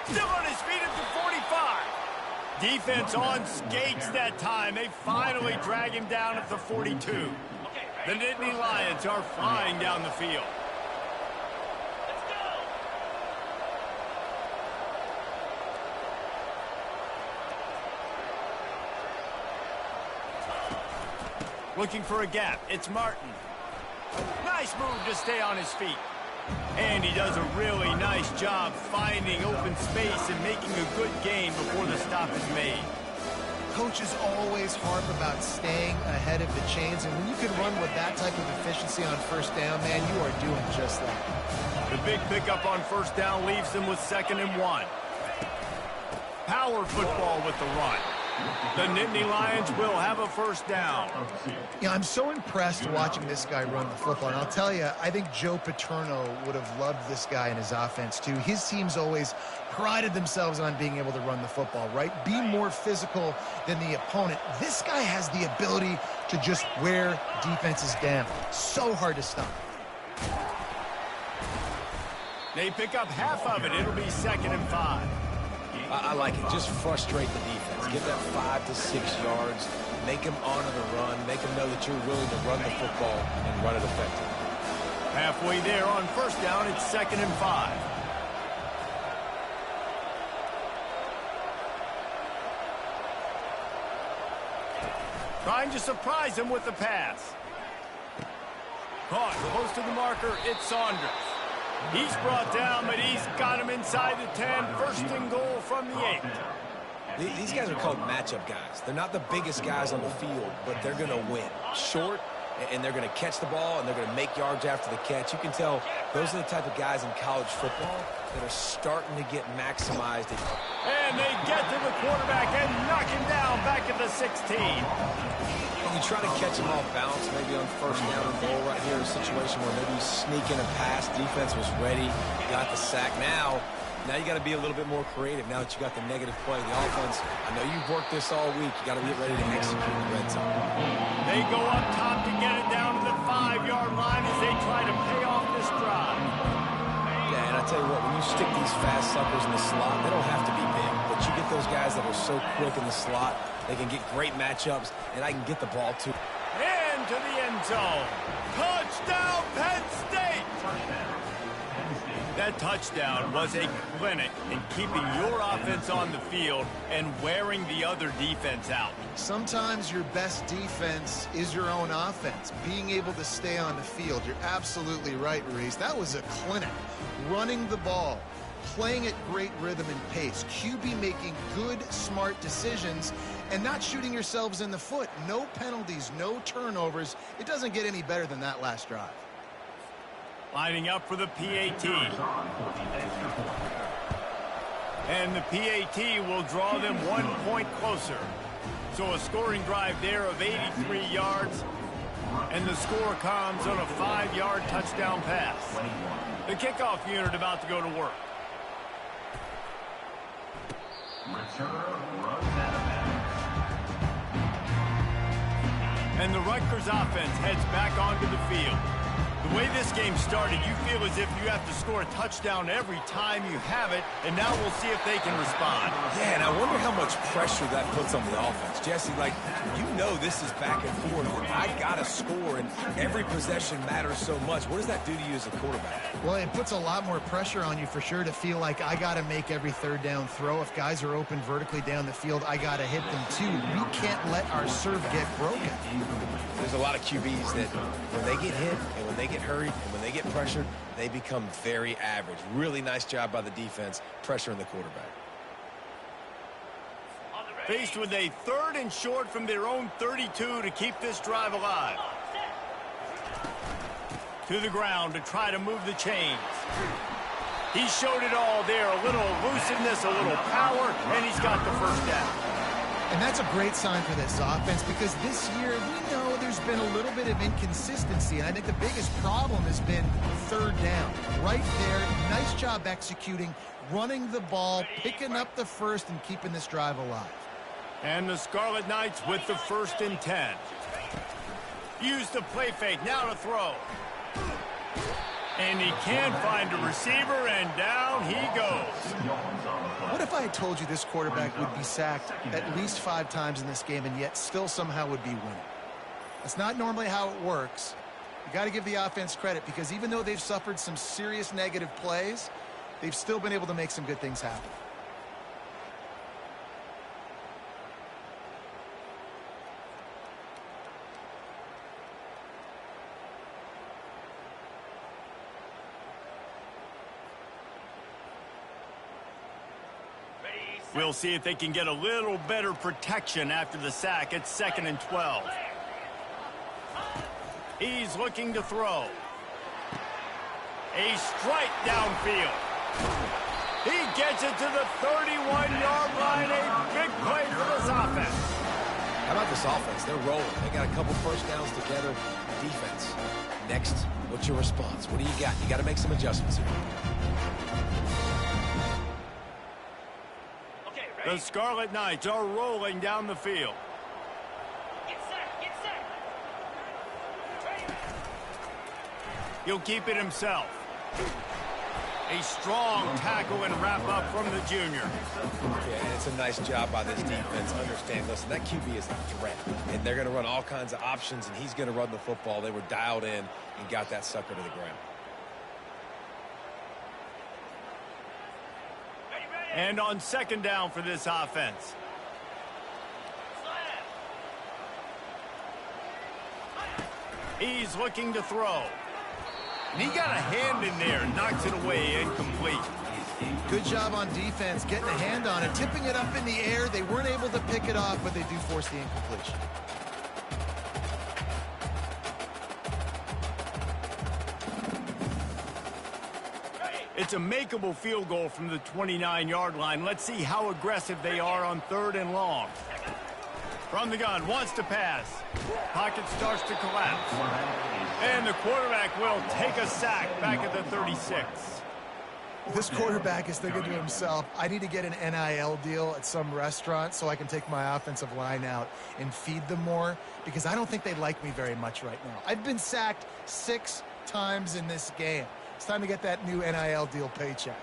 Still on his feet at the 45. Defense on skates that time. They finally drag him down at the 42. The Nittany Lions are flying down the field. Looking for a gap. It's Martin. Nice move to stay on his feet. And he does a really nice job finding open space and making a good gain before the stop is made. Coaches always harp about staying ahead of the chains, and when you can run with that type of efficiency on first down, man, you are doing just that. The big pickup on first down leaves them with 2nd and 1. Power football with the run. The Nittany Lions will have a first down. Yeah, I'm so impressed watching this guy run the football. And I'll tell you, I think Joe Paterno would have loved this guy in his offense, too. His teams always prided themselves on being able to run the football, right? Be more physical than the opponent. This guy has the ability to just wear defenses down. So hard to stop. They pick up half of it. It'll be 2nd and 5. I like it. Just frustrate the defense. Give them 5 to 6 yards. Make them honor the run. Make them know that you're willing to run the football and run it effectively. Halfway there on first down, it's 2nd and 5. Trying to surprise him with the pass. Caught close to the marker, it's Saunders. He's brought down, but he's got him inside the 10. First and goal from the 8. These guys are called matchup guys. They're not the biggest guys on the field, but they're going to win. Short, and they're going to catch the ball, and they're going to make yards after the catch. You can tell those are the type of guys in college football that are starting to get maximized. And they get to the quarterback and knock him down back at the 16. You try to catch him off balance, maybe on first down and goal right here, a situation where maybe you sneak in a pass, defense was ready, got the sack. Now you got to be a little bit more creative now that you got the negative play. The offense, I know you've worked this all week. You got to get ready to execute the red zone. They go up top to get it down to the 5-yard line as they try to pay off this drive. Yeah, and I tell you what, when you stick these fast suckers in the slot, they don't have to be big, but you get those guys that are so quick in the slot, they can get great matchups, and I can get the ball too. Into the end zone. Touchdown, Penn State! That touchdown was a clinic in keeping your offense on the field and wearing the other defense out. Sometimes your best defense is your own offense, being able to stay on the field. You're absolutely right, Reese. That was a clinic. Running the ball, playing at great rhythm and pace, QB making good, smart decisions, and not shooting yourselves in the foot. No penalties, no turnovers. It doesn't get any better than that last drive. Lining up for the PAT. And the PAT will draw them 1 point closer. So a scoring drive there of 83 yards. And the score comes on a 5-yard touchdown pass. The kickoff unit about to go to work. And the Rutgers offense heads back onto the field. The way this game started, you feel as if you have to score a touchdown every time you have it, and now we'll see if they can respond. Yeah, and I wonder how much pressure that puts on the offense. Jesse, like, you know this is back and forth. I got to score, and every possession matters so much. What does that do to you as a quarterback? Well, it puts a lot more pressure on you for sure to feel like I got to make every third down throw. If guys are open vertically down the field, I got to hit them too. We can't let our serve get broken. There's a lot of QBs that when they get hit and when they get hurried and when they get pressured, they become very average. Really nice job by the defense, pressuring the quarterback. Faced with a 3rd and short from their own 32 to keep this drive alive. To the ground to try to move the chains. He showed it all there. A little elusiveness, a little power, and he's got the first down. And that's a great sign for this offense because this year we know there's been a little bit of inconsistency. And I think the biggest problem has been third down. Right there, nice job executing, running the ball, picking up the first, and keeping this drive alive. And the Scarlet Knights with the 1st and 10. Use the play fake, now to throw. And he can't find a receiver, and down he goes. What if I had told you this quarterback would be sacked at least 5 times in this game and yet still somehow would be winning? That's not normally how it works. You got to give the offense credit because even though they've suffered some serious negative plays, they've still been able to make some good things happen. We'll see if they can get a little better protection after the sack at 2nd and 12. He's looking to throw. A strike downfield. He gets it to the 31-yard line. A big play for this offense. How about this offense? They're rolling. They got a couple first downs together. Defense. Next, what's your response? What do you got? You got to make some adjustments here. Okay, ready? The Scarlet Knights are rolling down the field. Get set, get set. Ready? He'll keep it himself. A strong tackle and wrap up from the junior. Yeah, and it's a nice job by this defense. Understand, listen, that QB is a threat, and they're going to run all kinds of options, and he's going to run the football. They were dialed in and got that sucker to the ground. Ready, ready. And on second down for this offense. He's looking to throw. And he got a hand in there, knocks it away, incomplete. Good job on defense, getting a hand on it, tipping it up in the air. They weren't able to pick it off, but they do force the incompletion. It's a makeable field goal from the 29-yard line. Let's see how aggressive they are on 3rd and long. From the gun, wants to pass. Pocket starts to collapse. And the quarterback will take a sack back at the 36. This quarterback is thinking to himself, I need to get an NIL deal at some restaurant so I can take my offensive line out and feed them more, because I don't think they like me very much right now. I've been sacked 6 times in this game. It's time to get that new NIL deal paycheck.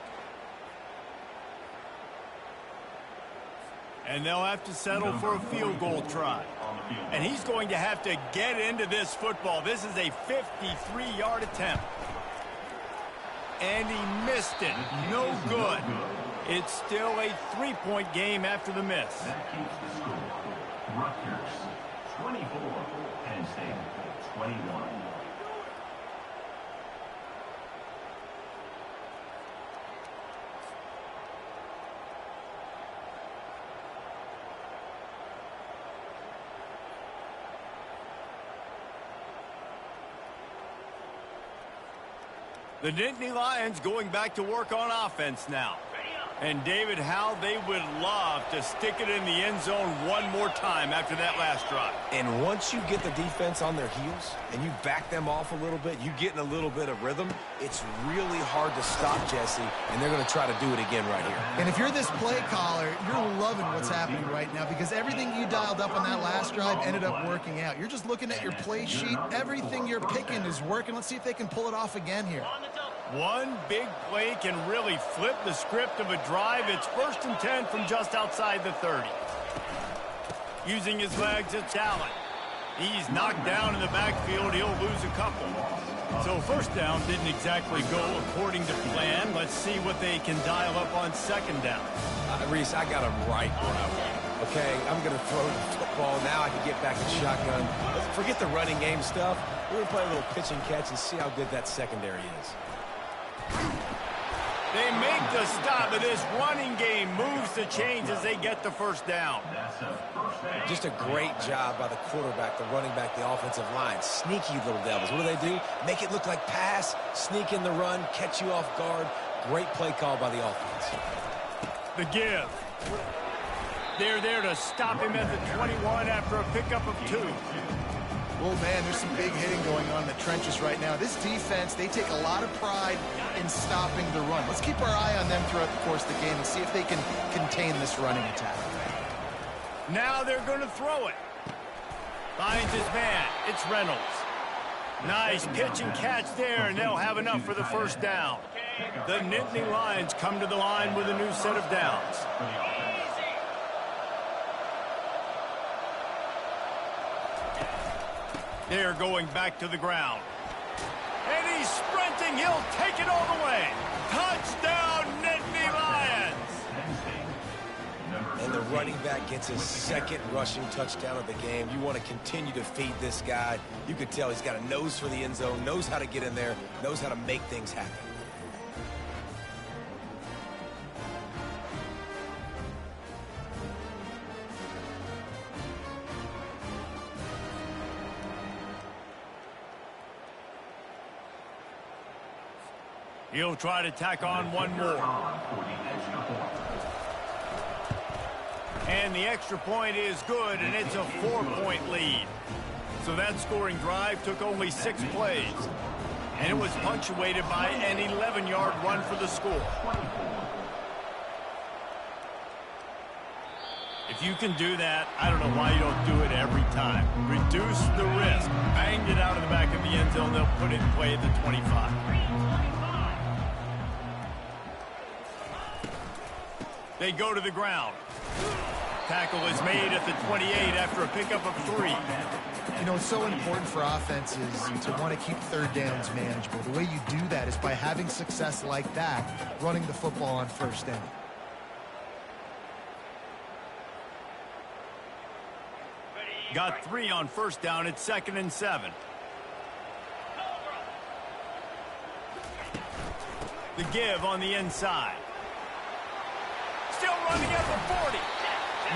And they'll have to settle for a field goal try. And he's going to have to get into this football. This is a 53-yard attempt. And he missed it. No good. It's still a 3-point game after the miss. That keeps the score. Rutgers 24, Penn State 21. The Nittany Lions going back to work on offense now. And David, how they would love to stick it in the end zone one more time after that last drive. And once you get the defense on their heels and you back them off a little bit, you get in a little bit of rhythm, it's really hard to stop, Jesse, and they're going to try to do it again right here. And if you're this play caller, you're loving what's happening right now, because everything you dialed up on that last drive ended up working out. You're just looking at your play sheet. Everything you're picking is working. Let's see if they can pull it off again here. One big play can really flip the script of a drive. It's 1st and 10 from just outside the 30. Using his legs, it's Allen. He's knocked down in the backfield. He'll lose a couple. So first down didn't exactly go according to plan. Let's see what they can dial up on second down. Reese, I got him right where I want. Okay, I'm going to throw the football. Now I can get back in shotgun. Forget the running game stuff. We're going to play a little pitch and catch and see how good that secondary is. They make the stop, but this running game moves the chains as they get the first down. Just a great job by the quarterback, the running back, the offensive line. Sneaky little devils. What do? Make it look like pass, sneak in the run, catch you off guard. Great play call by the offense. The give. They're there to stop him at the 21 after a pickup of 2. Oh, man, there's some big hitting going on in the trenches right now. This defense, they take a lot of pride in stopping the run. Let's keep our eye on them throughout the course of the game and see if they can contain this running attack. Now they're going to throw it. Finds his man. It's Reynolds. Nice pitch and catch there, and they'll have enough for the first down. The Nittany Lions come to the line with a new set of downs. They're going back to the ground. And he's sprinting. He'll take it all the way. Touchdown, Nittany Lions! And the running back gets his 2nd rushing touchdown of the game. You want to continue to feed this guy. You could tell he's got a nose for the end zone, knows how to get in there, knows how to make things happen. He'll try to tack on one more. And the extra point is good, and it's a 4-point lead. So that scoring drive took only 6 plays. And it was punctuated by an 11-yard run for the score. If you can do that, I don't know why you don't do it every time. Reduce the risk. Banged it out of the back of the end zone. They'll put it in play at the 25. They go to the ground. Tackle is made at the 28 after a pickup of 3. You know, it's so important for offenses to want to keep third downs manageable. The way you do that is by having success like that, running the football on first down. Got 3 on first down. It's 2nd and 7. The give on the inside. Still running at the 40.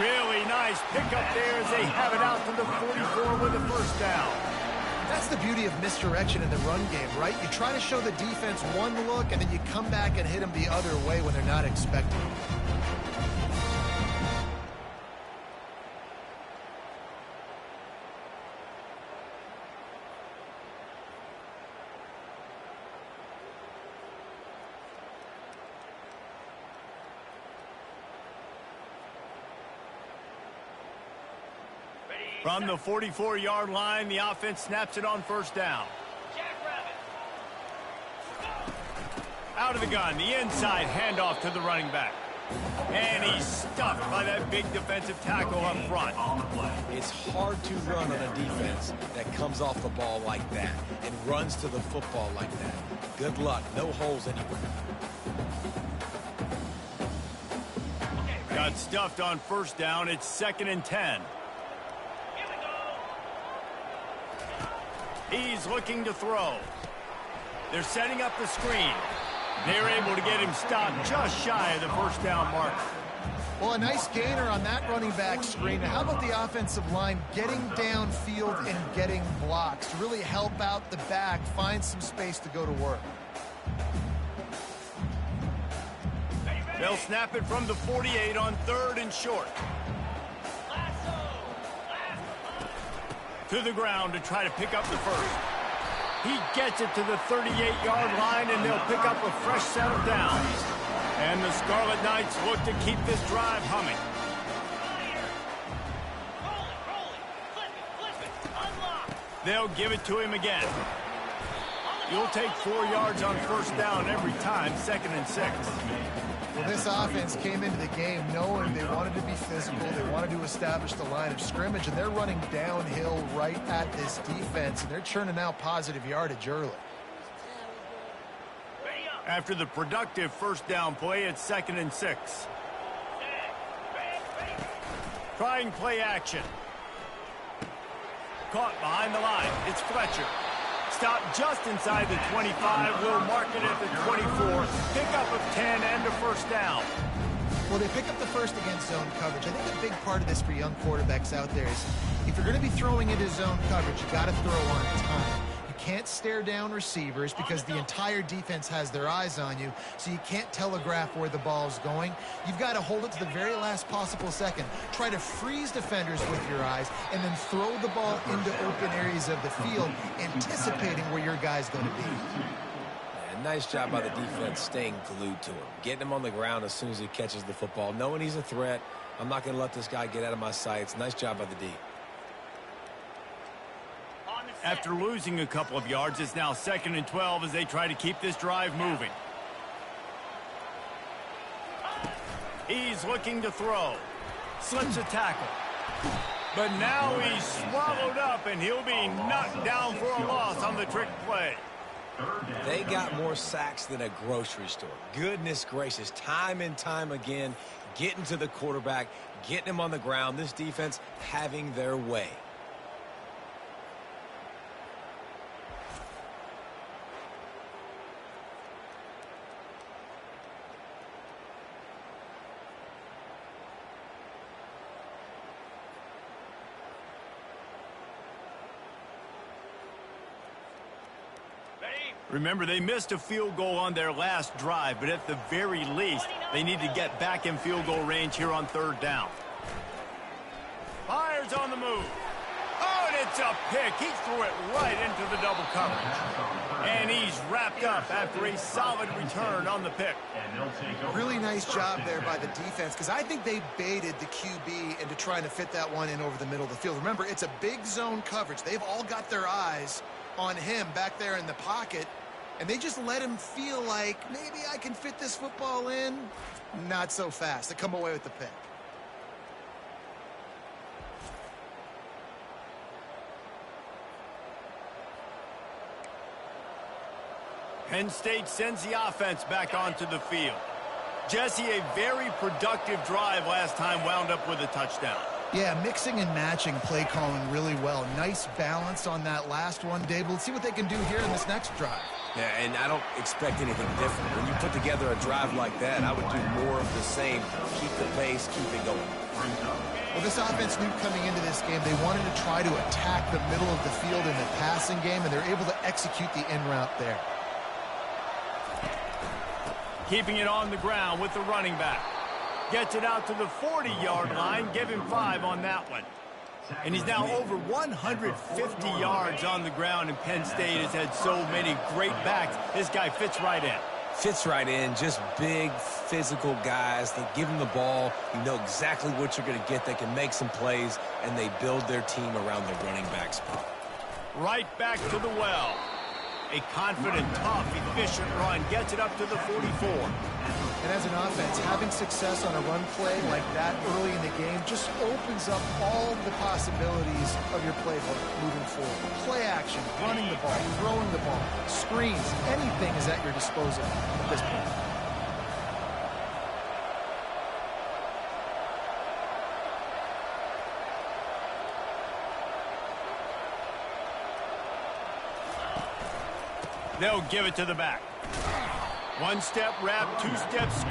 Really nice pickup there as they have it out to the 44 with a first down. That's the beauty of misdirection in the run game, right? You try to show the defense one look, and then you come back and hit them the other way when they're not expecting it. From the 44-yard line, the offense snaps it on first down. Out of the gun, the inside handoff to the running back. And he's stuffed by that big defensive tackle up front. It's hard to run on a defense that comes off the ball like that and runs to the football like that. Good luck. No holes anywhere. Got stuffed on first down. It's 2nd and 10. He's looking to throw. They're setting up the screen. They're able to get him stopped just shy of the first down mark. Well, a nice gainer on that running back screen. How about the offensive line getting downfield and getting blocks to really help out the back, find some space to go to work? They'll snap it from the 48 on 3rd and short. To the ground to try to pick up the first. He gets it to the 38-yard line, and they'll pick up a fresh set of downs. And the Scarlet Knights look to keep this drive humming. They'll give it to him again. You'll take 4 yards on first down every time, 2nd and 6. Well, this offense came into the game knowing they wanted to be physical, they wanted to establish the line of scrimmage, and they're running downhill right at this defense, and they're churning out positive yardage early. After the productive first down play, it's 2nd and 6. Trying play action. Caught behind the line. It's Fletcher. Stopped just inside the 25. Will mark it at the 24. Pickup of 10 and a first down. Well, they pick up the first against zone coverage. I think a big part of this for young quarterbacks out there is if you're going to be throwing into zone coverage, you got to throw on time. You can't stare down receivers because the entire defense has their eyes on you, so you can't telegraph where the ball's going. You've got to hold it to the very last possible second. Try to freeze defenders with your eyes and then throw the ball into open areas of the field, anticipating where your guy's going to be. Yeah, nice job by the defense staying glued to him, getting him on the ground as soon as he catches the football, knowing he's a threat. I'm not going to let this guy get out of my sights. Nice job by the D. After losing a couple of yards, it's now 2nd and 12 as they try to keep this drive moving. He's looking to throw. Slips a tackle. But now he's swallowed up, and he'll be knocked down for a loss on the trick play. They got more sacks than a grocery store. Goodness gracious, time and time again, getting to the quarterback, getting him on the ground. This defense having their way. Remember, they missed a field goal on their last drive, but at the very least, they need to get back in field goal range here on 3rd down. Players on the move. Oh, and it's a pick. He threw it right into the double coverage. And he's wrapped up after a solid return on the pick. Really nice job there by the defense, because I think they baited the QB into trying to fit that one in over the middle of the field. Remember, it's a big zone coverage. They've all got their eyes on him back there in the pocket, and they just let him feel like, maybe I can fit this football in. Not so fast. They come away with the pick. Penn State sends the offense back onto the field. Jesse, a very productive drive last time, wound up with a touchdown. Yeah, mixing and matching play calling really well. Nice balance on that last one, Dave. Let's see what they can do here in this next drive. Yeah, and I don't expect anything different. When you put together a drive like that, I would do more of the same. Keep the pace, keep it going. Well, this offense knew coming into this game they wanted to try to attack the middle of the field in the passing game, and they're able to execute the in route there. Keeping it on the ground with the running back. Gets it out to the 40-yard line. Give him 5 on that one. And he's now over 150 yards on the ground, and Penn State has had so many great backs. This guy fits right in. Fits right in. Just big, physical guys. They give him the ball. You know exactly what you're going to get. They can make some plays, and they build their team around the running back spot. Right back to the well. A confident, tough, efficient run gets it up to the 44. And as an offense, having success on a run play like that early in the game just opens up all the possibilities of your playbook moving forward. Play action, running the ball, throwing the ball, screens, anything is at your disposal at this point. They'll give it to the back. One step wrap, 2 steps.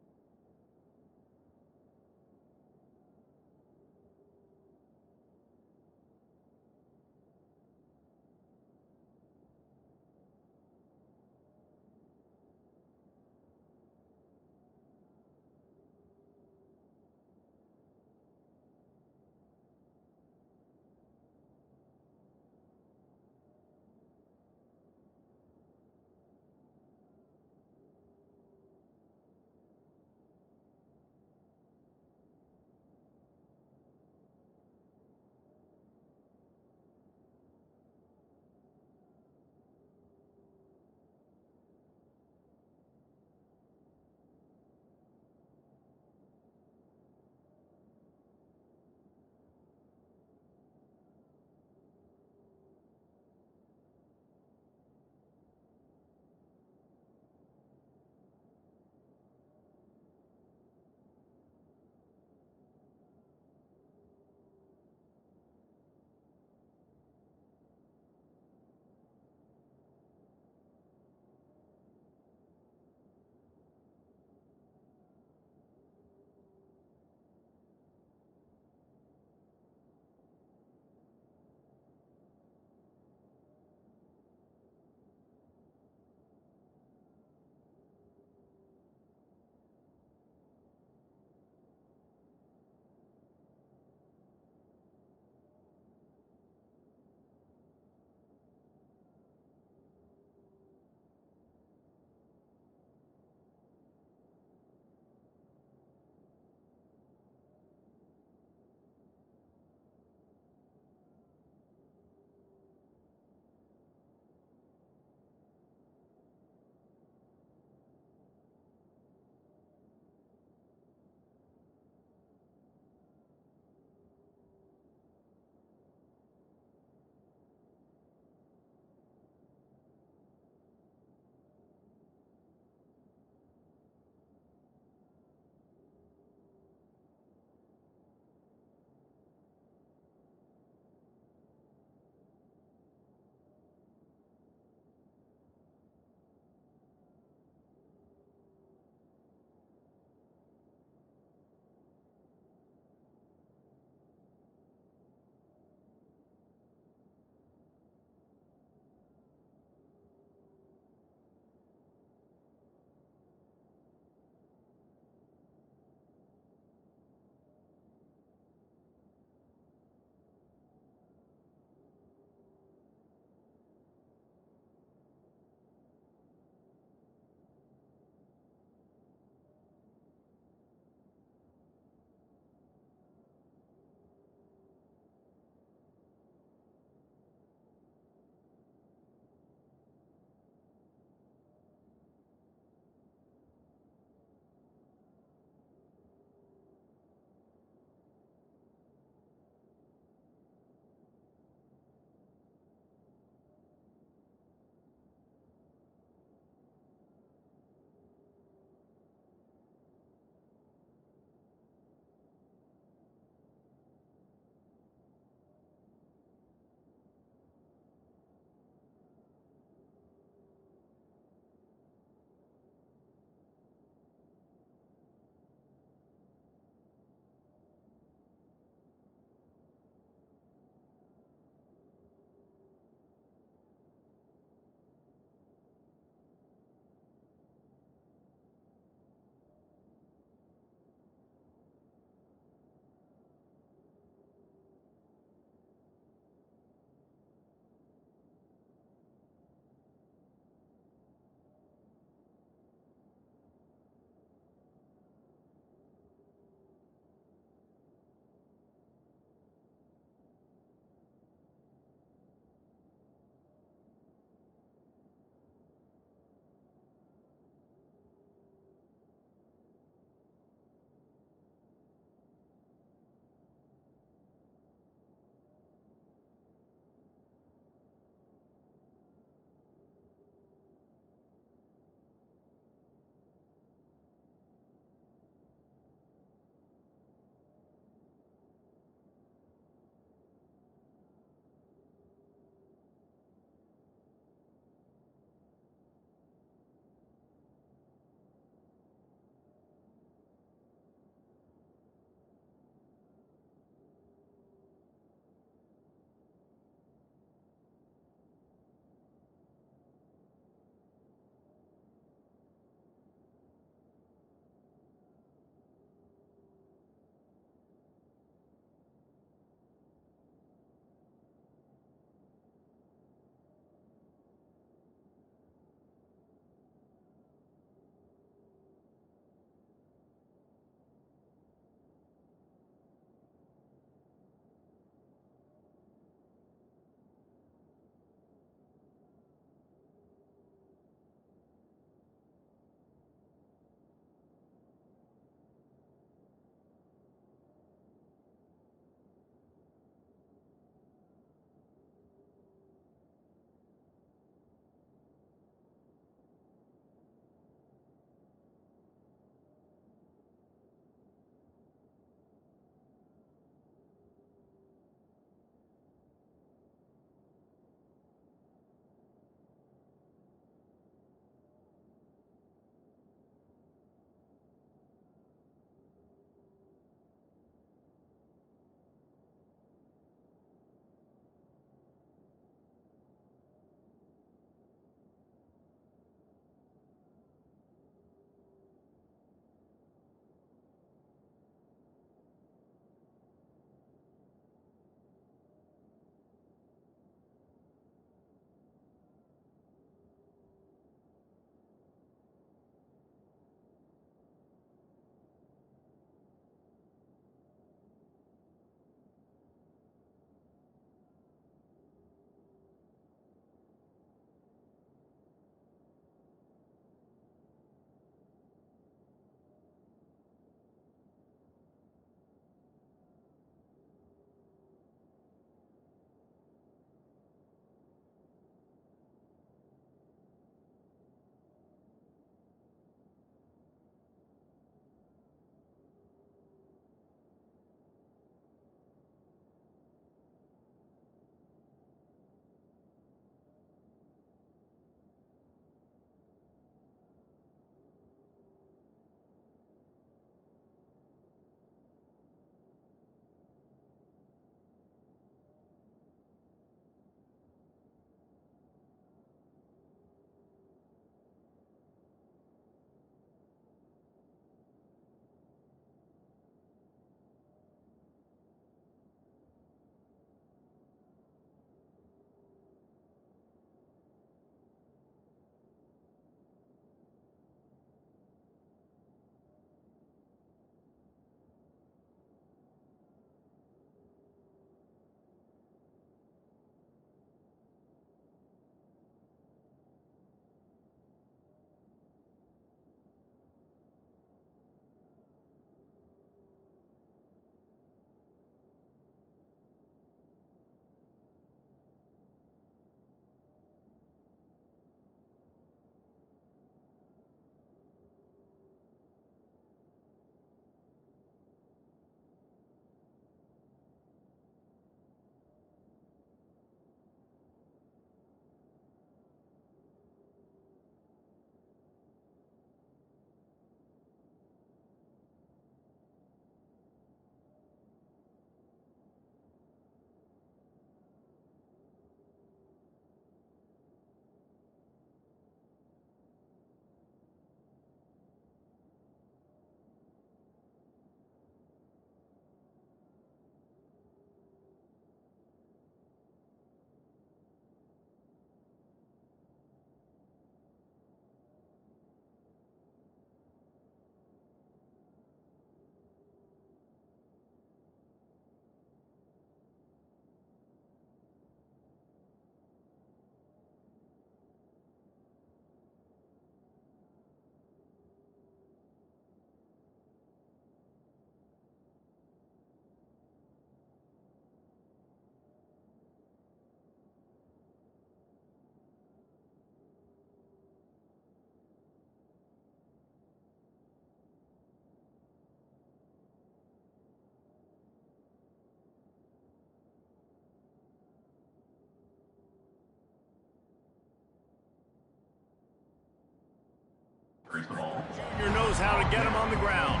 knows how to get him on the ground.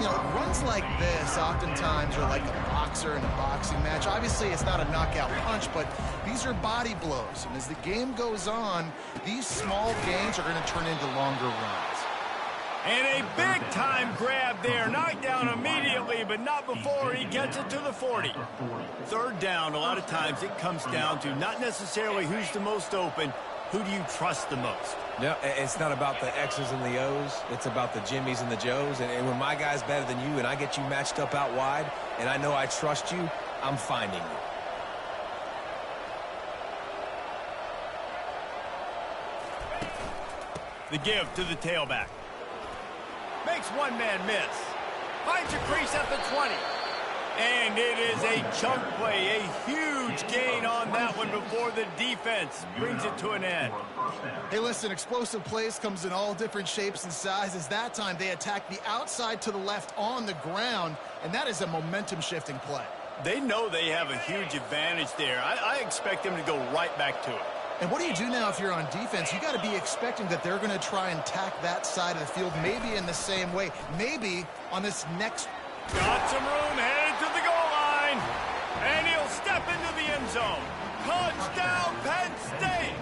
You know, runs like this oftentimes are like a boxer in a boxing match. Obviously, it's not a knockout punch, but these are body blows. And as the game goes on, these small gains are going to turn into longer runs. And a big-time grab there. Knocked down immediately, but not before he gets it to the 40. Third down, a lot of times it comes down to not necessarily who's the most open, who do you trust the most? No, it's not about the X's and the O's. It's about the Jimmies and the Joes. And when my guy's better than you and I get you matched up out wide and I know I trust you, I'm finding you. The give to the tailback. Makes one man miss. Finds a crease at the 20. And it is a chunk play, a huge gain on that one before the defense brings it to an end. Hey, listen, explosive plays comes in all different shapes and sizes. That time they attack the outside to the left on the ground, and that is a momentum-shifting play. They know they have a huge advantage there. I expect them to go right back to it. And what do you do now if you're on defense? You got to be expecting that they're going to try and tack that side of the field, maybe in the same way, maybe on this next. Got some room, headed to the goal line, and he'll step into the end zone. Touchdown, Penn State!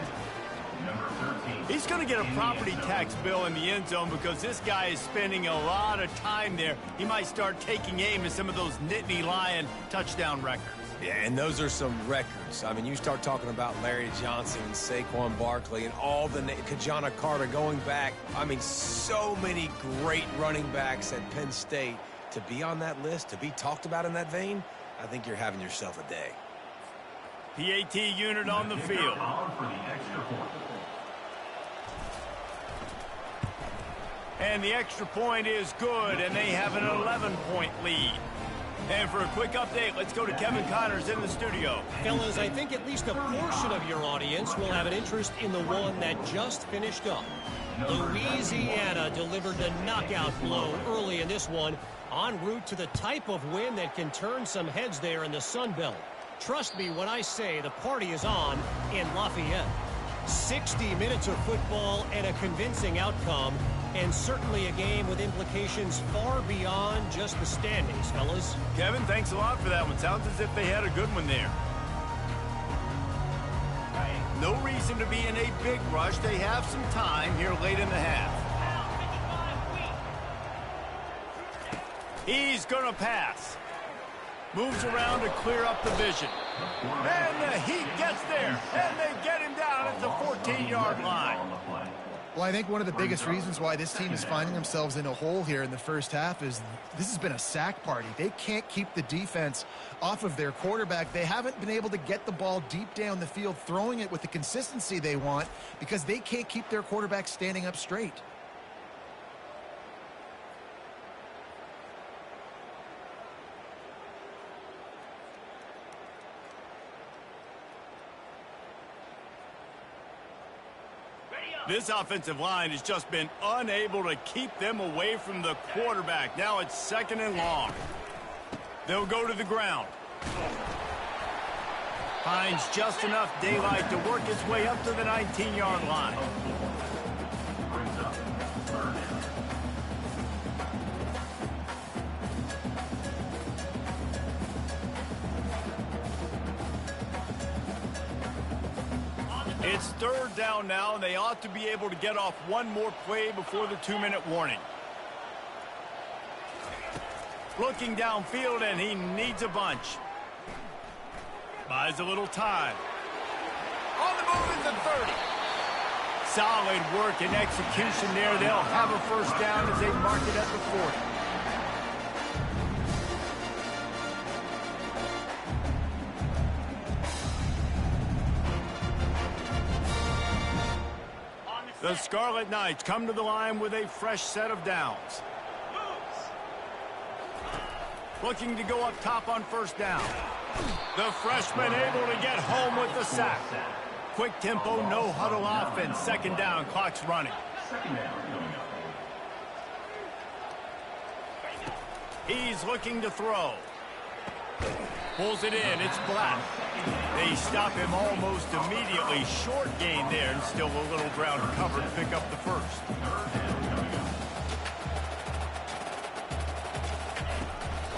He's going to get a property tax bill in the end zone because this guy is spending a lot of time there. He might start taking aim at some of those Nittany Lion touchdown records. Yeah, and those are some records. I mean, you start talking about Larry Johnson and Saquon Barkley and all the Kajana Carter going back. I mean, so many great running backs at Penn State. To be on that list, to be talked about in that vein, I think you're having yourself a day. PAT unit on the field. And the extra point is good, and they have an 11-point lead. And for a quick update, let's go to Kevin Connors in the studio. Fellas, I think at least a portion of your audience will have an interest in the one that just finished up. Louisiana delivered the knockout blow early in this one, en route to the type of win that can turn some heads there in the Sun Belt. Trust me when I say the party is on in Lafayette. 60 minutes of football and a convincing outcome, and certainly a game with implications far beyond just the standings, fellas. Kevin, thanks a lot for that one. Sounds as if they had a good one there. No reason to be in a big rush. They have some time here late in the half. He's going to pass. Moves around to clear up the vision. And the Heat gets there. And they get him down at the 14-yard line. Well, I think one of the biggest reasons why this team is finding themselves in a hole here in the first half is this has been a sack party. They can't keep the defense off of their quarterback. They haven't been able to get the ball deep down the field, throwing it with the consistency they want because they can't keep their quarterback standing up straight. This offensive line has just been unable to keep them away from the quarterback. Now it's 2nd and long. They'll go to the ground. Finds just enough daylight to work his way up to the 19-yard line. It's 3rd down now, and they ought to be able to get off one more play before the 2-minute warning. Looking downfield, and he needs a bunch. Buys a little time. On the move is the 30. Solid work and execution there. They'll have a first down as they mark it at the 40. The Scarlet Knights come to the line with a fresh set of downs. Looking to go up top on 1st down. The freshman able to get home with the sack. Quick tempo, no huddle offense. 2nd down, clock's running. He's looking to throw. Pulls it in, it's Black. They stop him almost immediately. Short gain there, and still a little ground covered to pick up the first.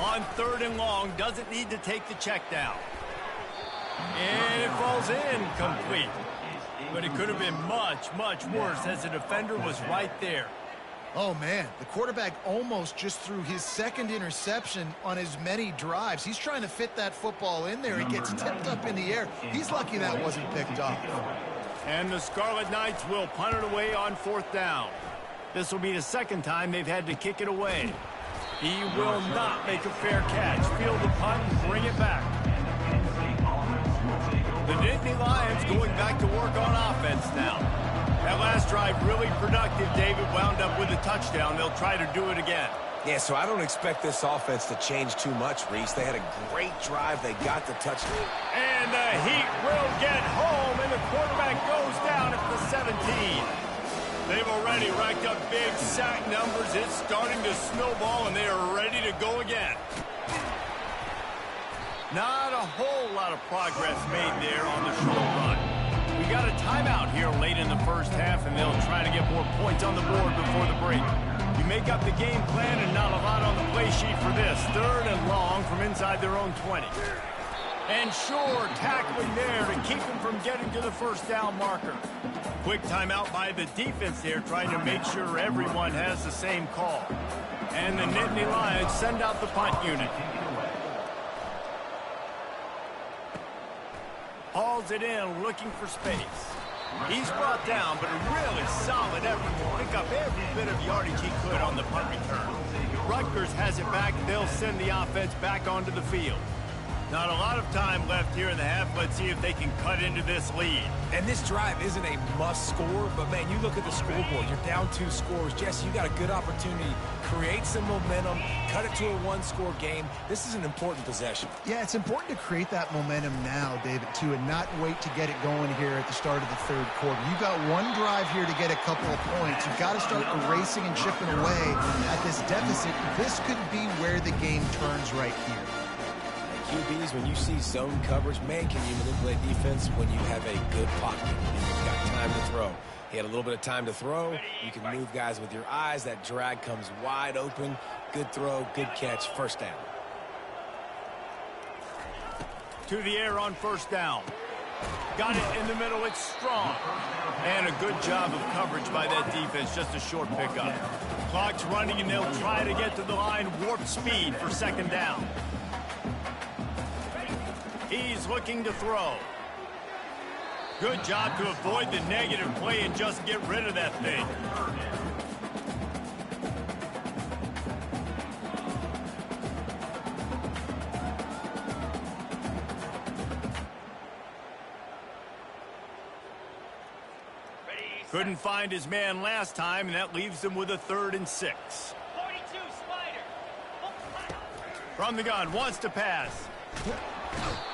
On 3rd and long, doesn't need to take the check down. And it falls in complete. But it could have been much, much worse as the defender was right there. Oh, man, the quarterback almost just threw his 2nd interception on as many drives. He's trying to fit that football in there. It gets tipped up in the air. He's lucky that wasn't picked off. And the Scarlet Knights will punt it away on 4th down. This will be the 2nd time they've had to kick it away. He will not make a fair catch. Field the punt and bring it back. The Nittany Lions going back to work on offense now. That last drive really productive. David wound up with a touchdown. They'll try to do it again. Yeah, so I don't expect this offense to change too much, Reese. They had a great drive. They got the touchdown. And the Heat will get home, and the quarterback goes down at the 17. They've already racked up big sack numbers. It's starting to snowball, and they are ready to go again. Not a whole lot of progress made there on the short run. We got a timeout here late in the first half, and they'll try to get more points on the board before the break. You make up the game plan and not a lot on the play sheet for this. 3rd and long from inside their own 20. And sure, tackling there to keep them from getting to the 1st down marker. Quick timeout by the defense there, trying to make sure everyone has the same call. And the Nittany Lions send out the punt unit. Hauls it in, looking for space. He's brought down, but a really solid effort to pick up every bit of yardage he could on the punt return. Rutgers has it back. They'll send the offense back onto the field. Not a lot of time left here in the half. Let's see if they can cut into this lead. And this drive isn't a must score, but, man, you look at the scoreboard. You're down 2 scores. Jesse, you got a good opportunity. Create some momentum. Cut it to a 1-score game. This is an important possession. Yeah, it's important to create that momentum now, David, too, and not wait to get it going here at the start of the 3rd quarter. You've got one drive here to get a couple of points. You've got to start erasing and chipping away at this deficit. This could be where the game turns right here. QBs, when you see zone coverage, man, can you manipulate defense when you have a good pocket and you've got time to throw. He had a little bit of time to throw. You can move guys with your eyes. That drag comes wide open. Good throw, good catch, 1st down. To the air on 1st down. Got it in the middle. It's strong. And a good job of coverage by that defense. Just a short pickup. Clock's running, and they'll try to get to the line. Warp speed for 2nd down. He's looking to throw. Good job to avoid the negative play and just get rid of that thing. Couldn't find his man last time, and that leaves him with a 3rd and 6. 42, Spider. From the gun, wants to pass.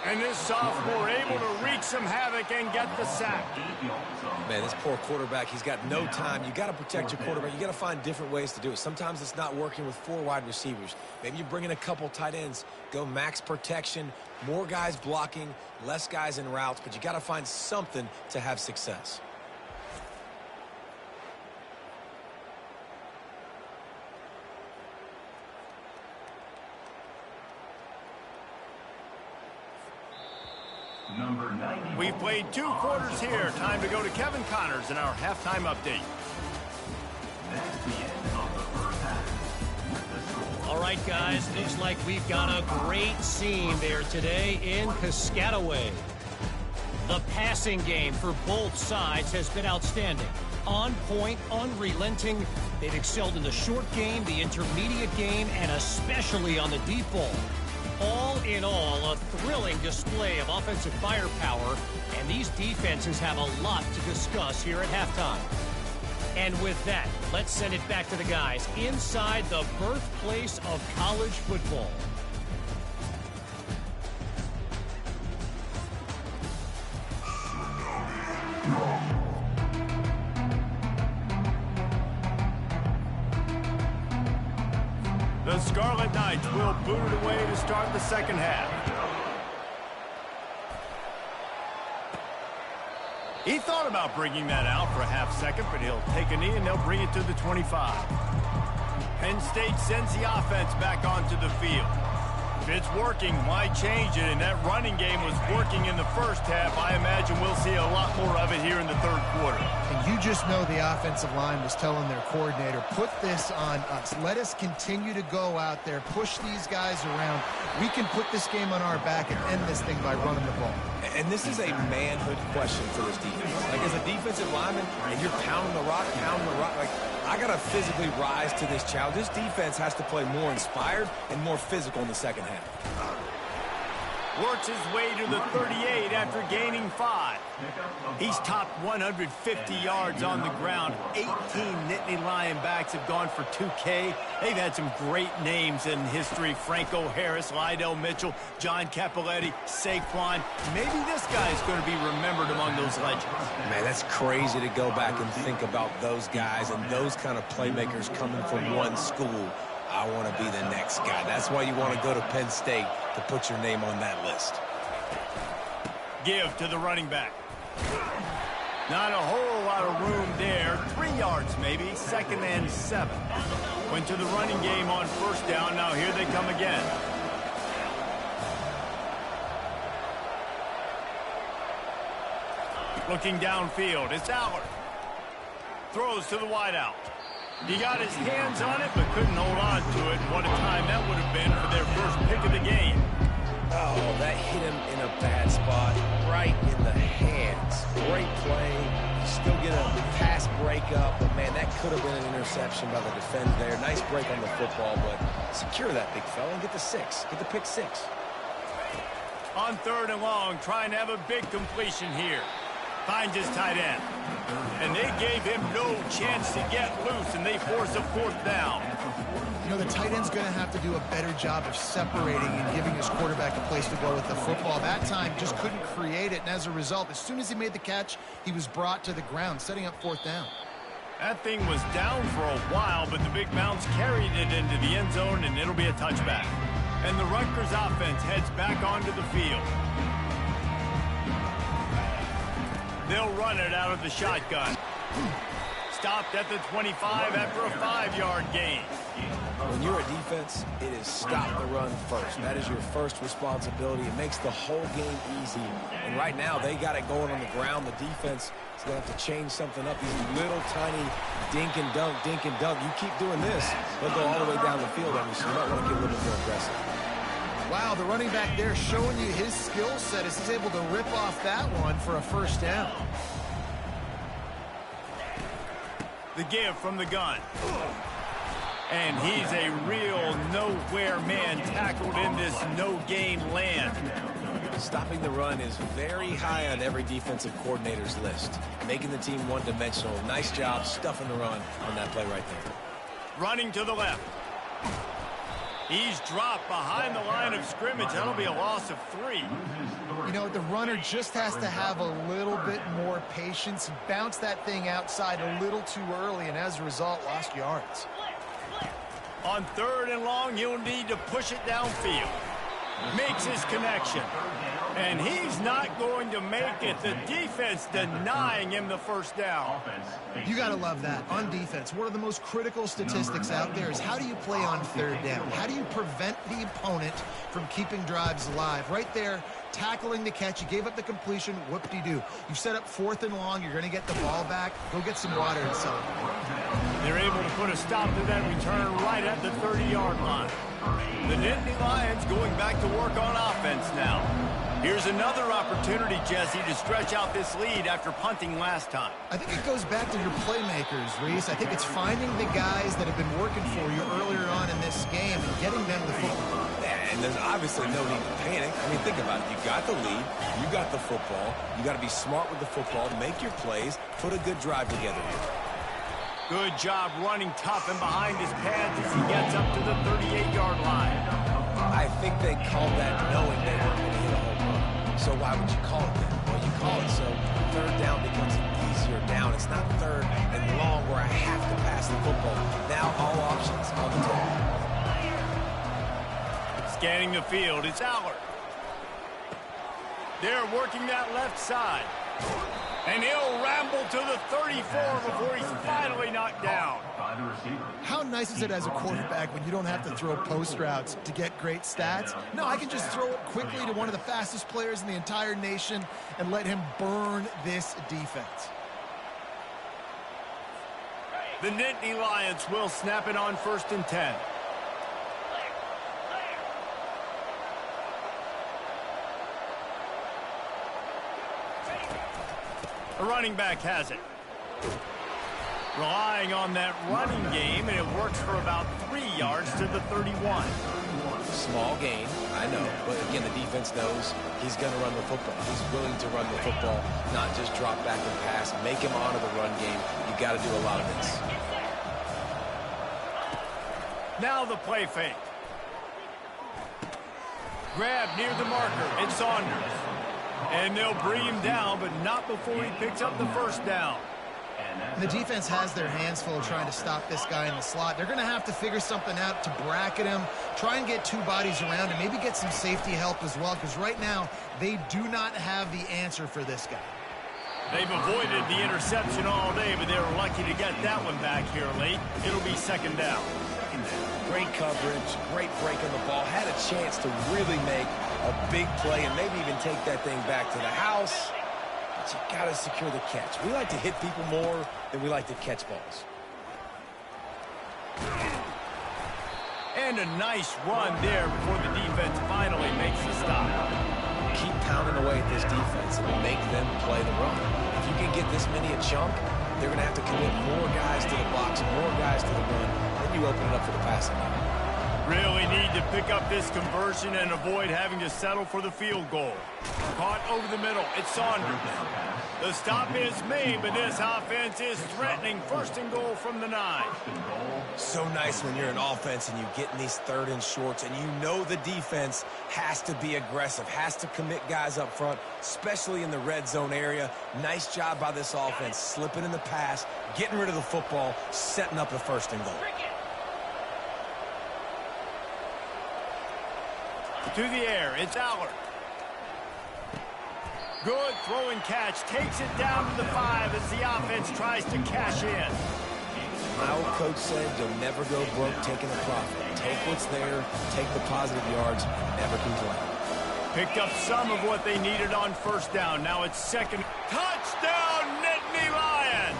And this sophomore able to wreak some havoc and get the sack. Man, this poor quarterback, he's got no time. You got to protect your quarterback. You got to find different ways to do it. Sometimes it's not working with 4 wide receivers. Maybe you bring in a couple tight ends. Go max protection, more guys blocking, less guys in routes, but you got to find something to have success. We've played 2 quarters here. Time to go to Kevin Connors in our halftime update. All right, guys, looks like we've got a great scene there today in Piscataway. The passing game for both sides has been outstanding. On point, unrelenting. They've excelled in the short game, the intermediate game, and especially on the deep ball. All in all, a thrilling display of offensive firepower, and these defenses have a lot to discuss here at halftime. And with that, let's send it back to the guys inside the birthplace of college football. The Scarlet Knights will boot it away to start the 2nd half. He thought about bringing that out for a half second, but he'll take a knee and they'll bring it to the 25. Penn State sends the offense back onto the field. it's working, why change it? And that running game was working in the first half. I imagine we'll see a lot more of it here in the third quarter. And you just know the offensive line was telling their coordinator, put this on us. Let us continue to go out there, push these guys around. We can put this game on our back and end this thing by running the ball. And this is a manhood question for this defense. Like, as a defensive lineman, and you're pounding the rock, like, I got to physically rise to this challenge. This defense has to play more inspired and more physical in the second half. Works his way to the 38 after gaining 5. He's topped 150 yards on the ground. 18 Nittany Lion-backs have gone for 2K. They've had some great names in history. Franco Harris, Lydell Mitchell, John Cappelletti, Saquon. Maybe this guy is going to be remembered among those legends. Man, that's crazy to go back and think about those guys and those kind of playmakers coming from one school. I want to be the next guy. That's why you want to go to Penn State, to put your name on that list. Give to the running back. Not a whole lot of room there. 3 yards maybe. 2nd and 7. Went to the running game on first down. Now here they come again. Looking downfield. It's Allard. Throws to the wideout. He got his hands on it, but couldn't hold on to it. What a time that would have been for their first pick of the game. Oh, that hit him in a bad spot, right in the hands. Great play. You still get a pass breakup, but, man, that could have been an interception by the defender there. Nice break on the football, but secure that big fella and get the 6. Get the pick 6. On 3rd and long, trying to have a big completion here. Finds his tight end. And they gave him no chance to get loose, and they force a 4th down. You know, the tight end's going to have to do a better job of separating and giving his quarterback a place to go with the football. That time just couldn't create it, and as a result, as soon as he made the catch, he was brought to the ground, setting up 4th down. That thing was down for a while, but the big bounce carried it into the end zone, and it'll be a touchback. And the Rutgers offense heads back onto the field. They'll run it out of the shotgun. Stopped at the 25 after a 5-yard gain. When you're a defense, it is stop the run first. That is your first responsibility. It makes the whole game easy. And right now, they got it going on the ground. The defense is going to have to change something up. These little tiny dink and dunk, dink and dunk. You keep doing this, they'll go all the way down the field on you, so you might want to get a little bit more aggressive. Wow, the running back there showing you his skill set as he's able to rip off that one for a 1st down. The give from the gun. And he's a real nowhere man tackled in this no-gain land. Stopping the run is very high on every defensive coordinator's list. Making the team one-dimensional. Nice job stuffing the run on that play right there. Running to the left. He's dropped behind the line of scrimmage. That'll be a loss of 3. You know, the runner just has to have a little bit more patience. Bounce that thing outside a little too early, and as a result, lost yards. On 3rd and long, he'll need to push it downfield. Makes his connection. And he's not going to make it. The defense denying him the 1st down. You got to love that. On defense, one of the most critical statistics out there is how do you play on 3rd down? How do you prevent the opponent from keeping drives alive? Right there, tackling the catch. You gave up the completion. Whoop-de-doo. You've set up 4th and long. You're going to get the ball back. Go get some water and celebrate. They're able to put a stop to that return right at the 30-yard line. The Nittany Lions going back to work on offense now. Here's another opportunity, Jesse, to stretch out this lead after punting last time. I think it goes back to your playmakers, Reese. I think it's finding the guys that have been working for you earlier on in this game and getting them the football. And there's obviously no need to panic. I mean, think about it. You got the lead. You got the football. You got to be smart with the football. Make your plays. Put a good drive together here. Good job running tough and behind his pads as he gets up to the 38-yard line. I think they called that knowing they weren't going to hit a home run. So why would you call it that? Well, you call it so 3rd down becomes an easier down. It's not 3rd and long where I have to pass the football. Now all options on the table. Scanning the field, it's Allard. They're working that left side. And he'll ramble to the 34 before he's finally knocked down. How nice is it as a quarterback when you don't have to throw post routes to get great stats? No, I can just throw it quickly to one of the fastest players in the entire nation and let him burn this defense. The Nittany Lions will snap it on 1st and 10. The running back has it. Relying on that running game, and it works for about 3 yards to the 31. Small gain, I know, but again, the defense knows he's going to run the football. He's willing to run the football, not just drop back and pass, make him honor the run game. You got to do a lot of this. Now the play fake. Grab near the marker. It's Saunders. And they'll bring him down, but not before he picks up the 1st down. And the defense has their hands full trying to stop this guy in the slot. They're going to have to figure something out to bracket him, try and get 2 bodies around, and maybe get some safety help as well, because right now they do not have the answer for this guy. They've avoided the interception all day, but they were lucky to get that one back here late. It'll be 2nd down. Great coverage, great break on the ball. Had a chance to really make a big play and maybe even take that thing back to the house. But you got to secure the catch. We like to hit people more than we like to catch balls. And a nice run there before the defense finally makes the stop. Keep pounding away at this defense and make them play the run. If you can get this many a chunk, they're going to have to commit more guys to the box, more guys to the run. Then you open it up for the passing game. Really need to pick up this conversion and avoid having to settle for the field goal. Caught over the middle. It's Saunders. The stop is made, but this offense is threatening 1st and goal from the 9. So nice when you're an offense and you get in these 3rd and shorts and you know the defense has to be aggressive, has to commit guys up front, especially in the red zone area. Nice job by this offense, slipping in the pass, getting rid of the football, setting up the 1st and goal. To the air, it's Allard. Good throw and catch, takes it down to the 5 as the offense tries to cash in. My old coach said you'll never go broke taking a profit. Take what's there, take the positive yards, never complain. Picked up some of what they needed on 1st down. Now it's 2nd. Touchdown, Nittany Lions!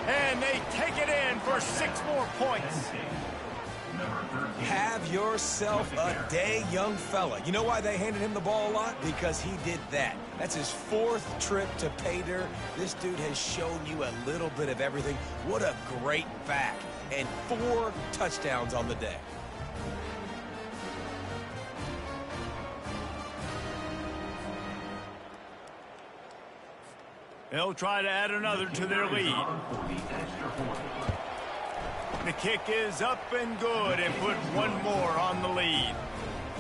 And they take it in for 6 more points. Have yourself a day, young fella. You know why they handed him the ball a lot? Because he did that. That's his 4th trip to pay dirt. This dude has shown you a little bit of everything. What a great back. And 4 touchdowns on the day. They'll try to add another to their lead. The kick is up and good and put 1 more on the lead.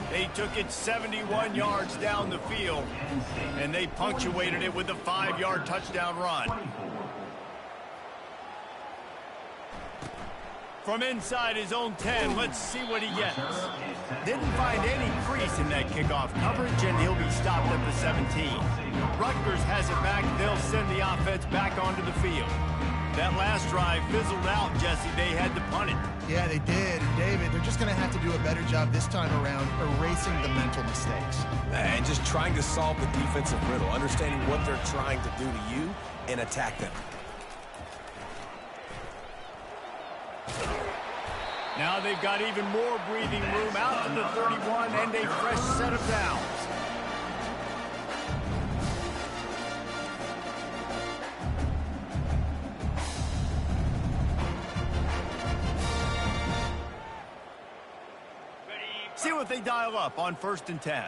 They took it 71 yards down the field, and they punctuated it with a 5-yard touchdown run. From inside his own 10, let's see what he gets. Didn't find any crease in that kickoff coverage, and he'll be stopped at the 17. Rutgers has it back. They'll send the offense back onto the field. That last drive fizzled out, Jesse. They had to punt it. Yeah, they did. And David, they're just going to have to do a better job this time around erasing the mental mistakes. And just trying to solve the defensive riddle, understanding what they're trying to do to you and attack them. Now they've got even more breathing room out to the 31 and a fresh set of downs. See what they dial up on 1st and 10.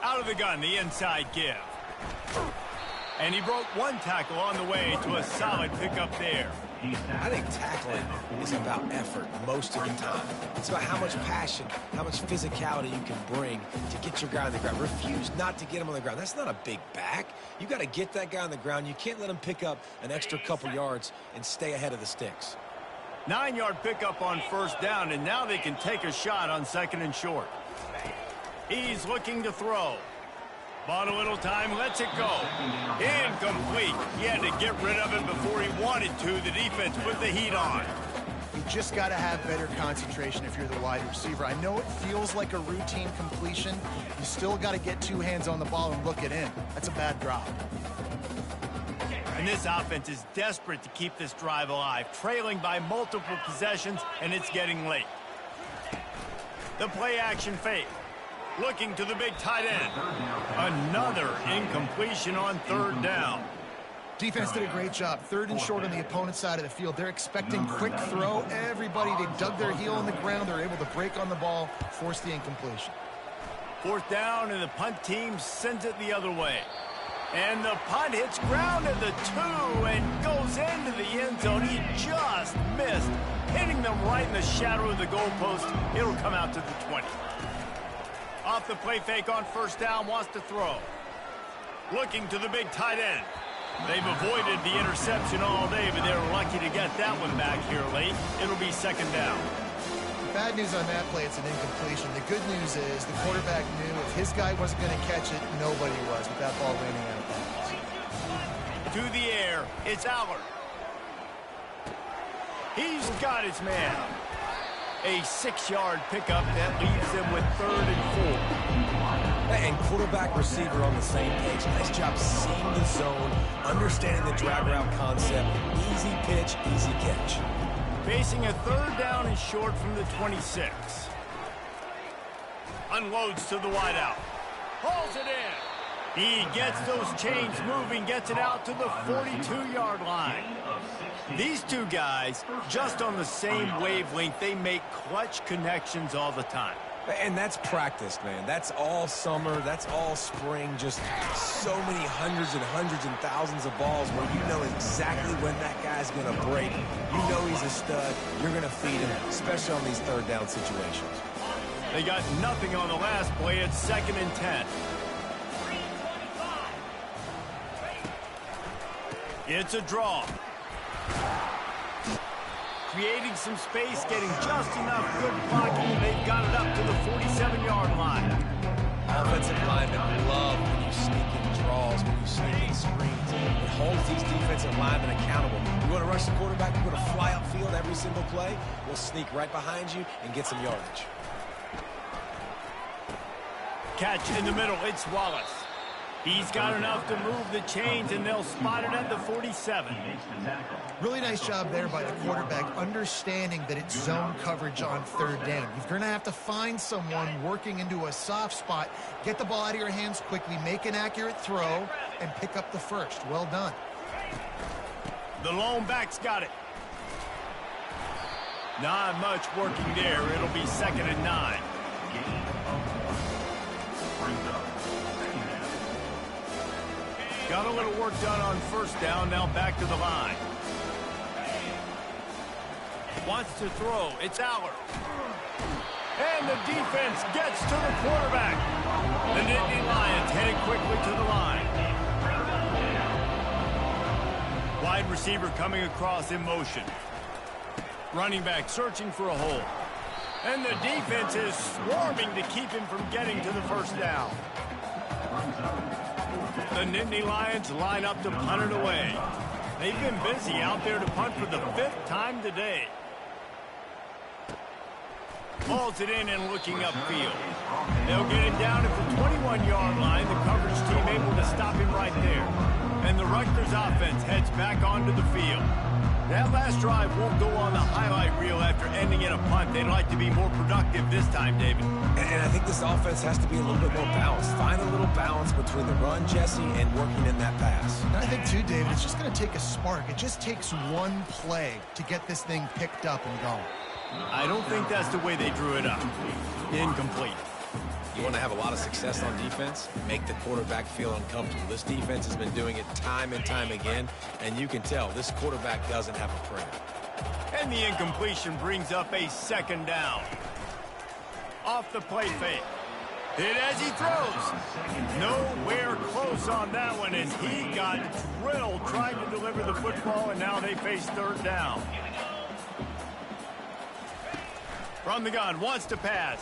Out of the gun, the inside give. And he broke 1 tackle on the way to a solid pickup there. I think tackling is about effort most of the time. It's about how much passion, how much physicality you can bring to get your guy on the ground. Refuse not to get him on the ground. That's not a big back. You got to get that guy on the ground. You can't let him pick up an extra couple yards and stay ahead of the sticks. 9-yard pickup on 1st down, and now they can take a shot on 2nd and short. He's looking to throw. Bought a little time, lets it go. Incomplete. He had to get rid of it before he wanted to. The defense put the heat on. You just got to have better concentration if you're the wide receiver. I know it feels like a routine completion. You still got to get two hands on the ball and look it in. That's a bad drop. And this offense is desperate to keep this drive alive, trailing by multiple possessions, and it's getting late. The play action fake. Looking to the big tight end. Another incompletion on third down. Defense did a great job. Third and short on the opponent's side of the field. They're expecting quick throw. Everybody, they dug their heel in the ground. They're able to break on the ball, force the incompletion. Fourth down, and the punt team sends it the other way. And the punt hits ground at the 2 and goes into the end zone. He just missed, hitting them right in the shadow of the goalpost. It'll come out to the 20. Off the play fake on first down, wants to throw. Looking to the big tight end. They've avoided the interception all day, but they were lucky to get that one back here late. It'll be second down. Bad news on that play, it's an incompletion. The good news is the quarterback knew if his guy wasn't going to catch it, nobody was with that ball landing out of bounds. To the air, it's Allard. He's got his man. A 6-yard pickup that leaves them with 3rd and 4. And quarterback receiver on the same page. Nice job seeing the zone, understanding the drag route concept. Easy pitch, easy catch. Facing a 3rd down and short from the 26. Unloads to the wideout. Hauls it in. He gets those chains moving, gets it out to the 42-yard line. These two guys, just on the same wavelength, they make clutch connections all the time. And that's practice, man. That's all summer. That's all spring. Just so many hundreds and thousands of balls where you know exactly when that guy's going to break. You know he's a stud. You're going to feed him, especially on these 3rd down situations. They got nothing on the last play. It's 2nd and 10. It's a draw. Creating some space, getting just enough good blocking, and they've got it up to the 47-yard line. Offensive linemen love when you sneak in draws, when you sneak in screens. It holds these defensive linemen accountable. You want to rush the quarterback, you want to fly upfield every single play, we'll sneak right behind you and get some yardage. Catch in the middle, it's Wallace. He's got enough to move the chains, and they'll spot it at the 47. Really nice job there by the quarterback, understanding that it's zone coverage on 3rd down. You're going to have to find someone working into a soft spot, get the ball out of your hands quickly, make an accurate throw, and pick up the first. Well done. The lone back's got it. Not much working there. It'll be 2nd and 9. Got a little work done on first down, now back to the line. Wants to throw, it's Allard. And the defense gets to the quarterback. The Nittany Lions heading quickly to the line. Wide receiver coming across in motion. Running back searching for a hole. And the defense is swarming to keep him from getting to the first down. The Nittany Lions line up to punt it away. They've been busy out there to punt for the 5th time today. Hauls it in and looking upfield. They'll get it down at the 21-yard line. The coverage team able to stop him right there. And the Rutgers offense heads back onto the field. That last drive won't go on the highlight reel after ending in a punt. They'd like to be more productive this time, David. And I think this offense has to be a little bit more balanced. Find a little balance between the run, Jesse, and working in that pass. And I think, too, David, it's just going to take a spark. It just takes one play to get this thing picked up and going. I don't think that's the way they drew it up. Incomplete. You want to have a lot of success on defense? Make the quarterback feel uncomfortable. This defense has been doing it time and time again, and you can tell this quarterback doesn't have a prayer. And the incompletion brings up a 2nd down. Off the play fake. Hit as he throws. Nowhere close on that one as he got drilled trying to deliver the football, and now they face 3rd down. From the gun, wants to pass.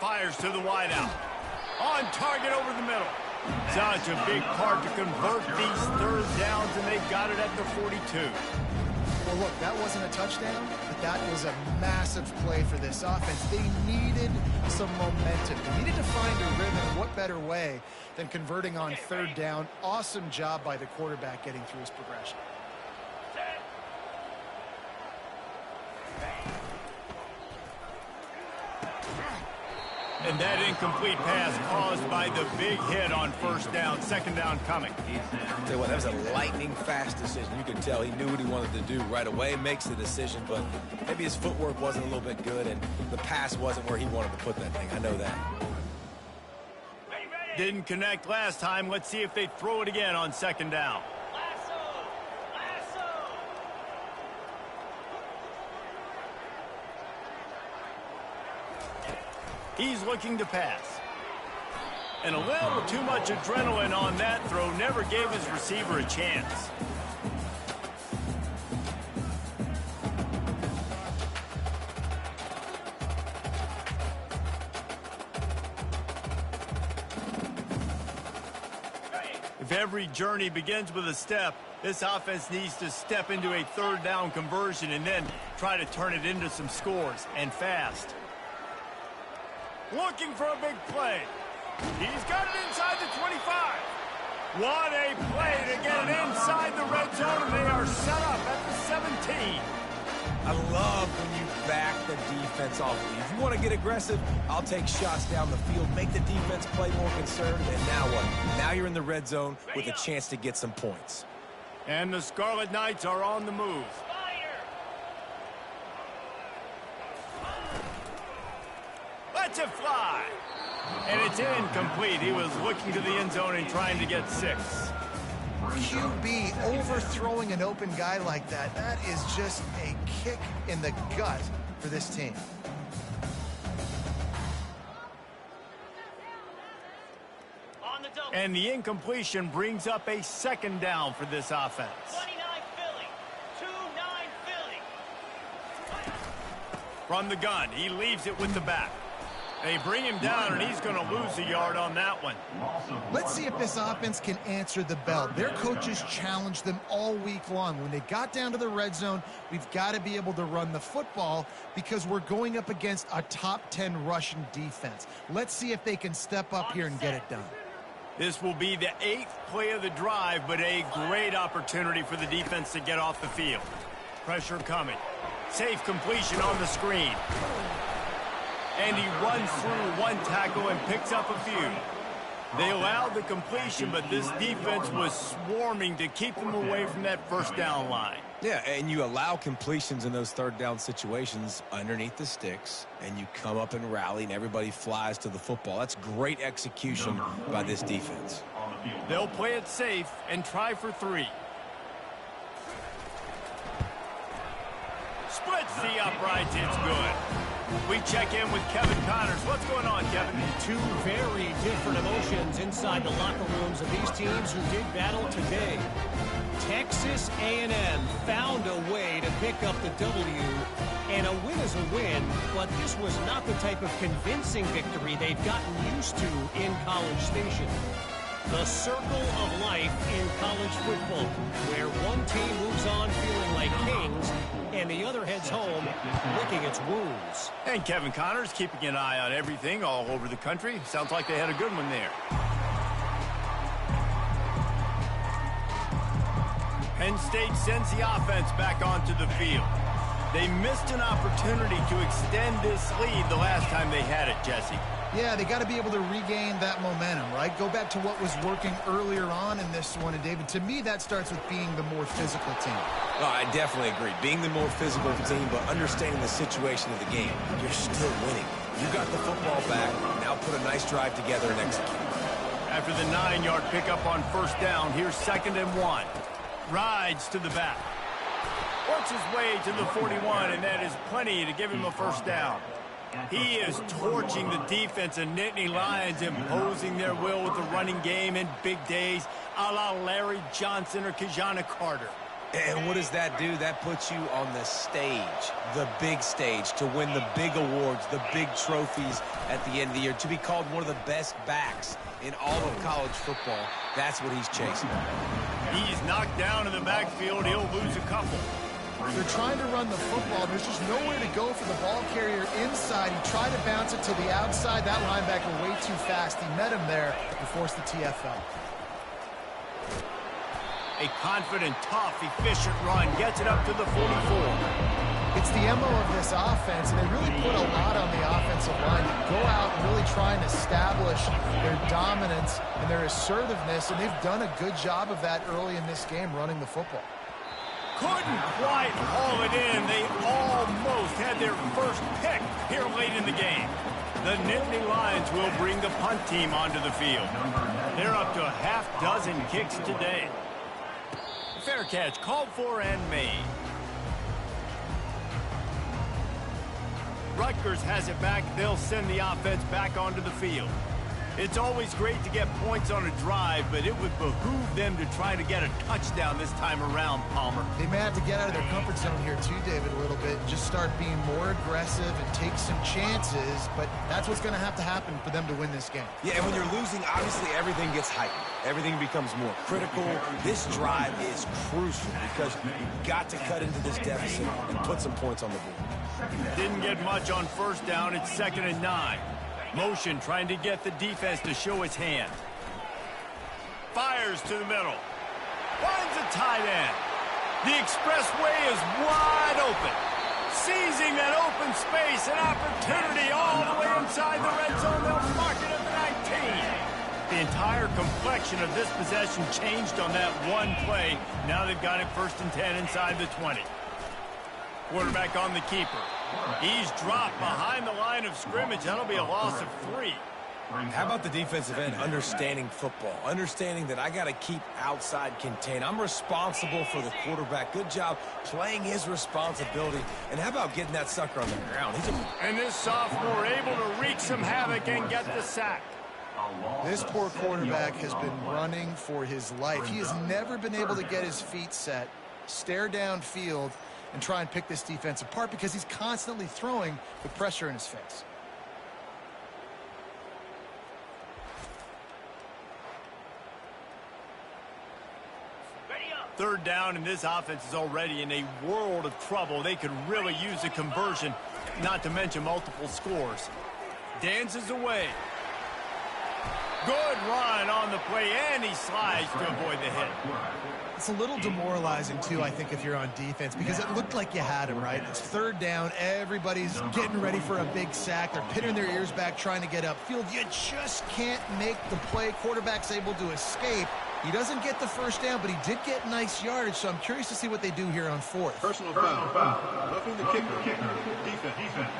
Fires to the wideout. On target over the middle. Such a big part to convert these third downs, and they got it at the 42. Well, look, that wasn't a touchdown, but that was a massive play for this offense. They needed some momentum. They needed to find a rhythm. What better way than converting on third down? Awesome job by the quarterback getting through his progression. And that incomplete pass caused by the big hit on first down. Second down coming. Tell you what, that was a lightning-fast decision. You could tell he knew what he wanted to do right away, makes the decision, but maybe his footwork wasn't a little bit good, and the pass wasn't where he wanted to put that thing. I know that. Didn't connect last time. Let's see if they throw it again on second down. He's looking to pass. And a little too much adrenaline on that throw. Never gave his receiver a chance. If every journey begins with a step, this offense needs to step into a third down conversion and then try to turn it into some scores, and fast. Looking for a big play. He's got it inside the 25. What a play to get it inside the red zone, and they are set up at the 17. I love when you back the defense off. If you want to get aggressive, I'll take shots down the field, make the defense play more conservative, and now what? Now you're in the red zone with a chance to get some points. And the Scarlet Knights are on the move. Lets it fly. And it's incomplete. He was looking to the end zone and trying to get 6. QB overthrowing an open guy like that, that is just a kick in the gut for this team. And the incompletion brings up a second down for this offense. 29 Philly. 2-9 Philly. From the gun, he leaves it with the back. They bring him down, and he's going to lose a yard on that one. Let's see if this offense can answer the bell. Their coaches challenged them all week long. When they got down to the red zone, we've got to be able to run the football because we're going up against a top 10 Russian defense. Let's see if they can step up here and get it done. This will be the 8th play of the drive, but a great opportunity for the defense to get off the field. Pressure coming. Safe completion on the screen. And he runs through one tackle and picks up a few. They allowed the completion, but this defense was swarming to keep them away from that first down line. Yeah, and you allow completions in those third down situations underneath the sticks, and you come up and rally, and everybody flies to the football. That's great execution by this defense. They'll play it safe and try for 3. Splits the uprights. It's good. We check in with Kevin Connors. What's going on, Kevin? Two very different emotions inside the locker rooms of these teams who did battle today. Texas A&M found a way to pick up the W, and a win is a win, but this was not the type of convincing victory they've gotten used to in College Station. The circle of life in college football, where one team moves on feeling like kings, and the other heads home licking its wounds. And Kevin Connors keeping an eye on everything all over the country. Sounds like they had a good one there. Penn State sends the offense back onto the field. They missed an opportunity to extend this lead the last time they had it, Jesse. Yeah, they got to be able to regain that momentum, right? Go back to what was working earlier on in this one. And, David, to me, that starts with being the more physical team. Oh, I definitely agree. Being the more physical team, but understanding the situation of the game. You're still winning. You got the football back. Now put a nice drive together and execute. After the 9-yard pickup on first down, here's 2nd and 1. Rides to the back. Works his way to the 41, and that is plenty to give him a first down. He is torching the defense of Nittany Lions, imposing their will with the running game in big days, a la Larry Johnson or Kajana Carter. And what does that do? That puts you on the stage, the big stage, to win the big awards, the big trophies at the end of the year, to be called one of the best backs in all of college football. That's what he's chasing. He's knocked down in the backfield. He'll lose a couple. They're trying to run the football. There's just nowhere to go for the ball carrier inside. He tried to bounce it to the outside. That linebacker way too fast. He met him there and forced the TFL. A confident, tough, efficient run gets it up to the 44. It's the MO of this offense, and they really put a lot on the offensive line to go out and really try and establish their dominance and their assertiveness, and they've done a good job of that early in this game running the football. Couldn't quite haul it in. They almost had their first pick here late in the game. The Nittany Lions will bring the punt team onto the field. They're up to a half dozen kicks today. Fair catch called for and made. Rutgers has it back. They'll send the offense back onto the field. It's always great to get points on a drive, but it would behoove them to try to get a touchdown this time around, Palmer. They may have to get out of their comfort zone here too, David, a little bit. Just start being more aggressive and take some chances, but that's what's going to happen for them to win this game. Yeah, and when you're losing, obviously everything gets heightened. Everything becomes more critical. This drive is crucial because you've got to cut into this deficit and put some points on the board. Didn't get much on first down. It's 2nd and 9. Motion trying to get the defense to show his hand. Fires to the middle. Finds a tight end. The expressway is wide open. Seizing that open space, an opportunity all the way inside the red zone. They'll mark it at the 19. The entire complexion of this possession changed on that one play. Now they've got it 1st and 10 inside the 20. Quarterback on the keeper. He's dropped behind the line of scrimmage. That'll be a loss of 3. How about the defensive end understanding football, understanding that I got to keep outside contained. I'm responsible for the quarterback. Good job playing his responsibility. And how about getting that sucker on the ground? And this sophomore able to wreak some havoc and get the sack. This poor quarterback has been running for his life. He has never been able to get his feet set, stare downfield, and try and pick this defense apart because he's constantly throwing with pressure in his face. Third down, and this offense is already in a world of trouble. They could really use a conversion, not to mention multiple scores. Dances away. Good run on the play, and he slides to avoid the hit. It's a little demoralizing, too, I think, if you're on defense, because it looked like you had him, right? It's 3rd down. Everybody's getting ready for a big sack. They're pinning their ears back, trying to get upfield. You just can't make the play. Quarterback's able to escape. He doesn't get the 1st down, but he did get nice yardage, so I'm curious to see what they do here on 4th. Personal foul. Roughing the kicker. Defense.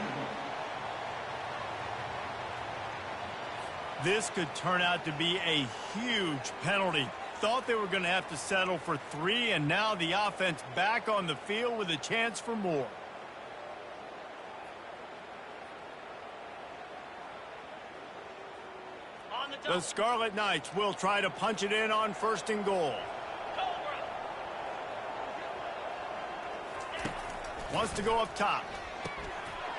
This could turn out to be a huge penalty. Thought they were going to have to settle for 3, and now the offense back on the field with a chance for more. The Scarlet Knights will try to punch it in on 1st and goal. Wants to go up top.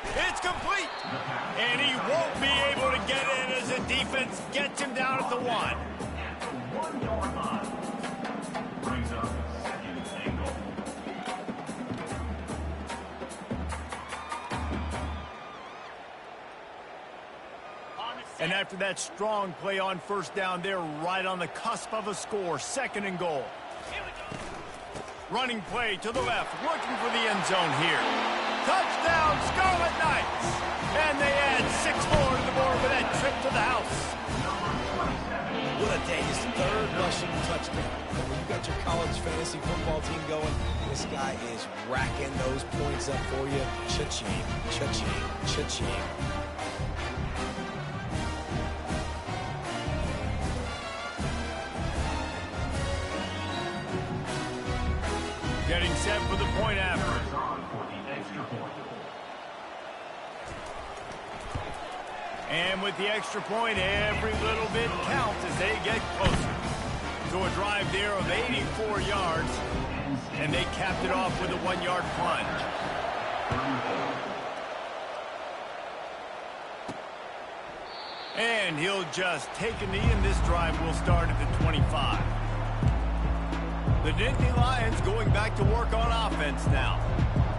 It's complete. And he won't be able to get in as the defense gets him down at the 1. At the 1-yard line. Brings up 2nd and goal. And after that strong play on 1st down, they're right on the cusp of a score. 2nd and goal. Running play to the left, looking for the end zone here. Touchdown, Scarlet Knights! And they add 6 more to the board with that trip to the house. What a day. His 3rd rushing touchdown. And when you got your college fantasy football team going, this guy is racking those points up for you. Cha-ching, cha-ching, cha-ching. Getting set for the point after. And with the extra point, every little bit counts as they get closer. To a drive there of 84 yards. and they capped it off with a 1-yard plunge. And he'll just take a knee, and this drive will start at the 25. The Nittany Lions going back to work on offense now.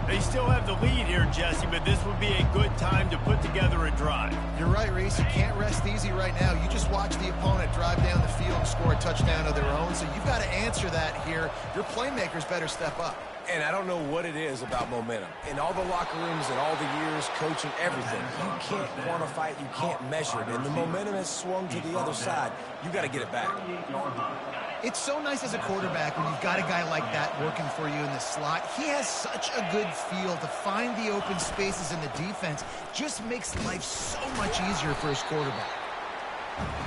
They still have the lead here, Jesse, but this would be a good time to put together a drive. You're right, Reese. You can't rest easy right now. You just watch the opponent drive down the field and score a touchdown of their own, so you've got to answer that here. Your playmakers better step up. And I don't know what it is about momentum. In all the locker rooms and all the years, coaching, everything, you can't quantify it, you can't measure it. And the momentum has swung to the other side. You got to get it back. It's so nice as a quarterback when you've got a guy like that working for you in the slot. He has such a good feel to find the open spaces in the defense. Just makes life so much easier for his quarterback.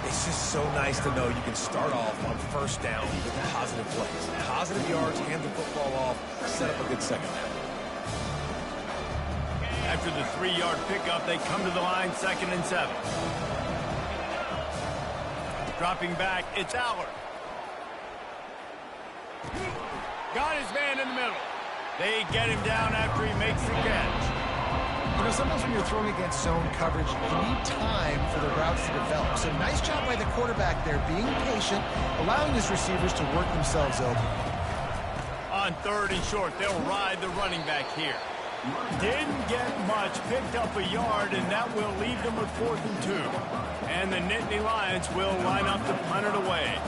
It's just so nice to know you can start off on first down with positive plays. Positive yards, hand the football off, set up a good second down. After the 3-yard pickup, they come to the line, 2nd and 7. Dropping back, it's Allard. Got his man in the middle. They get him down after he makes the catch. You know, sometimes when you're throwing against zone coverage, you need time for the routes to develop. So nice job by the quarterback there, being patient, allowing his receivers to work themselves open. On 3rd and short, they'll ride the running back here. Didn't get much, picked up a yard, and that will leave them with 4th and 2. And the Nittany Lions will line up to punt it away.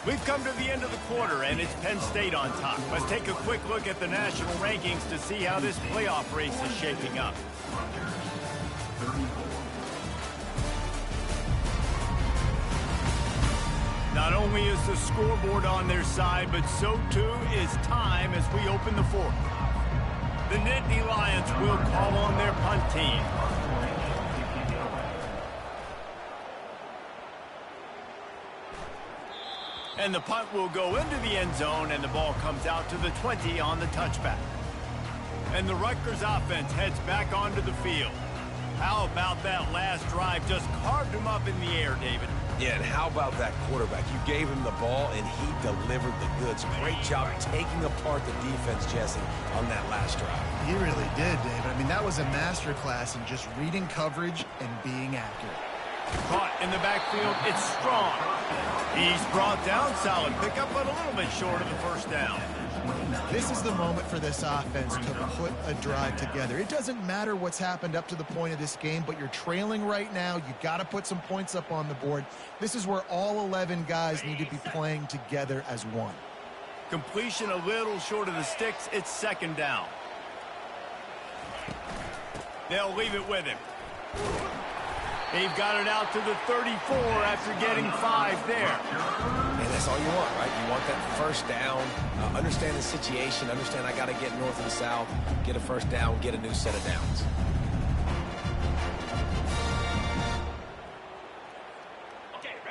We've come to the end of the quarter, and it's Penn State on top. Let's take a quick look at the national rankings to see how this playoff race is shaping up. Not only is the scoreboard on their side, but so too is time as we open the 4th. The Nittany Lions will call on their punt team. And the punt will go into the end zone, and the ball comes out to the 20 on the touchback. And the Rutgers offense heads back onto the field. How about that last drive? Just carved him up in the air, David. Yeah, and how about that quarterback? You gave him the ball, and he delivered the goods. Great job taking apart the defense, Jesse, on that last drive. He really did, David. I mean, that was a masterclass in just reading coverage and being accurate. Caught in the backfield, it's Strong. He's brought down, solid pickup, but a little bit short of the first down. This is the moment for this offense to put a drive together. It doesn't matter what's happened up to the point of this game, but you're trailing right now. You've got to put some points up on the board. This is where all 11 guys need to be playing together as one. Completion a little short of the sticks. It's 2nd down. They'll leave it with him. They've got it out to the 34 after getting 5 there. And that's all you want, right? You want that first down. Understand the situation. Understand I got to get north and south, get a first down, get a new set of downs.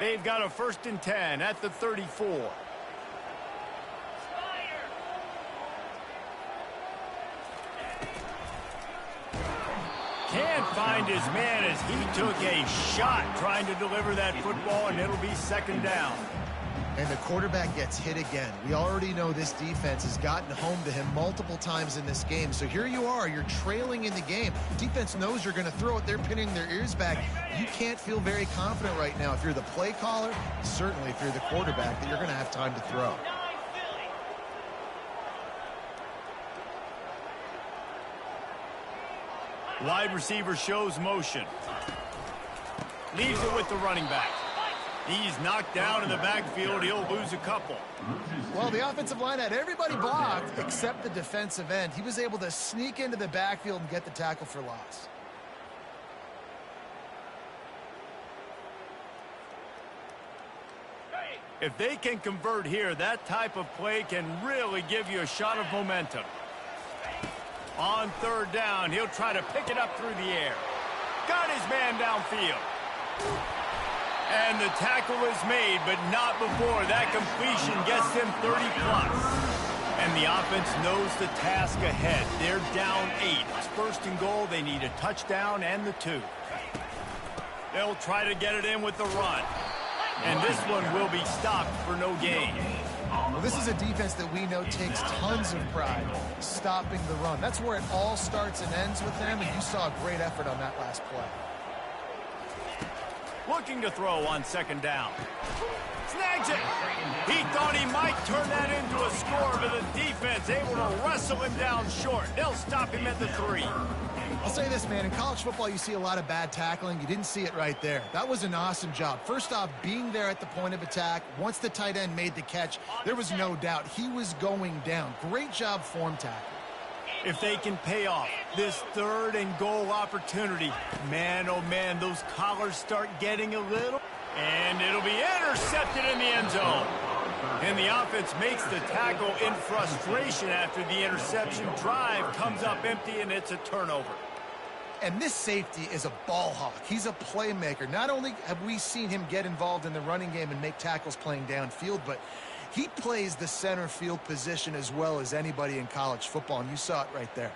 They've got a 1st and 10 at the 34. Can't find his man as he took a shot trying to deliver that football, and it'll be 2nd down. And the quarterback gets hit again. We already know this defense has gotten home to him multiple times in this game. So here you are, you're trailing in the game. Defense knows you're going to throw it. They're pinning their ears back. You can't feel very confident right now if you're the play caller, certainly if you're the quarterback, that you're going to have time to throw. Wide receiver shows motion. Leaves it with the running back. He's knocked down in the backfield. He'll lose a couple. Well, the offensive line had everybody blocked except the defensive end. He was able to sneak into the backfield and get the tackle for loss. If they can convert here, that type of play can really give you a shot of momentum. On 3rd down, he'll try to pick it up through the air. Got his man downfield. And the tackle is made, but not before that completion gets them 30+. And the offense knows the task ahead. They're down 8. It's first and goal. They need a touchdown and the 2. They'll try to get it in with the run. And this one will be stopped for no gain. Well, this is a defense that we know takes tons of pride stopping the run. That's where it all starts and ends with them, and you saw a great effort on that last play. Looking to throw on second down. Snags it. He thought he might turn that into a score, but the defense able to wrestle him down short. They'll stop him at the 3. I'll say this, man. In college football, you see a lot of bad tackling. You didn't see it right there. That was an awesome job. First off, being there at the point of attack. Once the tight end made the catch, there was no doubt he was going down. Great job form tackle. If they can pay off this third and goal opportunity, man, oh man, those collars start getting a little. And it'll be intercepted in the end zone. And the offense makes the tackle in frustration after the interception. Drive comes up empty, and it's a turnover. And this safety is a ball hawk. He's a playmaker. Not only have we seen him get involved in the running game and make tackles playing downfield, but he plays the center field position as well as anybody in college football, and you saw it right there.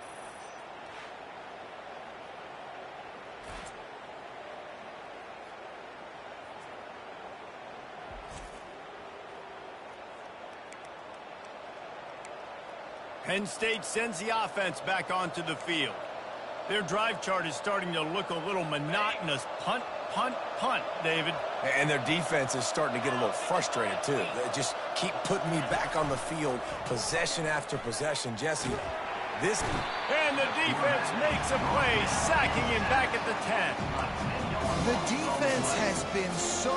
Penn State sends the offense back onto the field. Their drive chart is starting to look a little monotonous. Punt, punt, punt, David. And their defense is starting to get a little frustrated, too. They just keep putting me back on the field, possession after possession. Jesse, this... And the defense makes a play, sacking him back at the 10. The defense has been so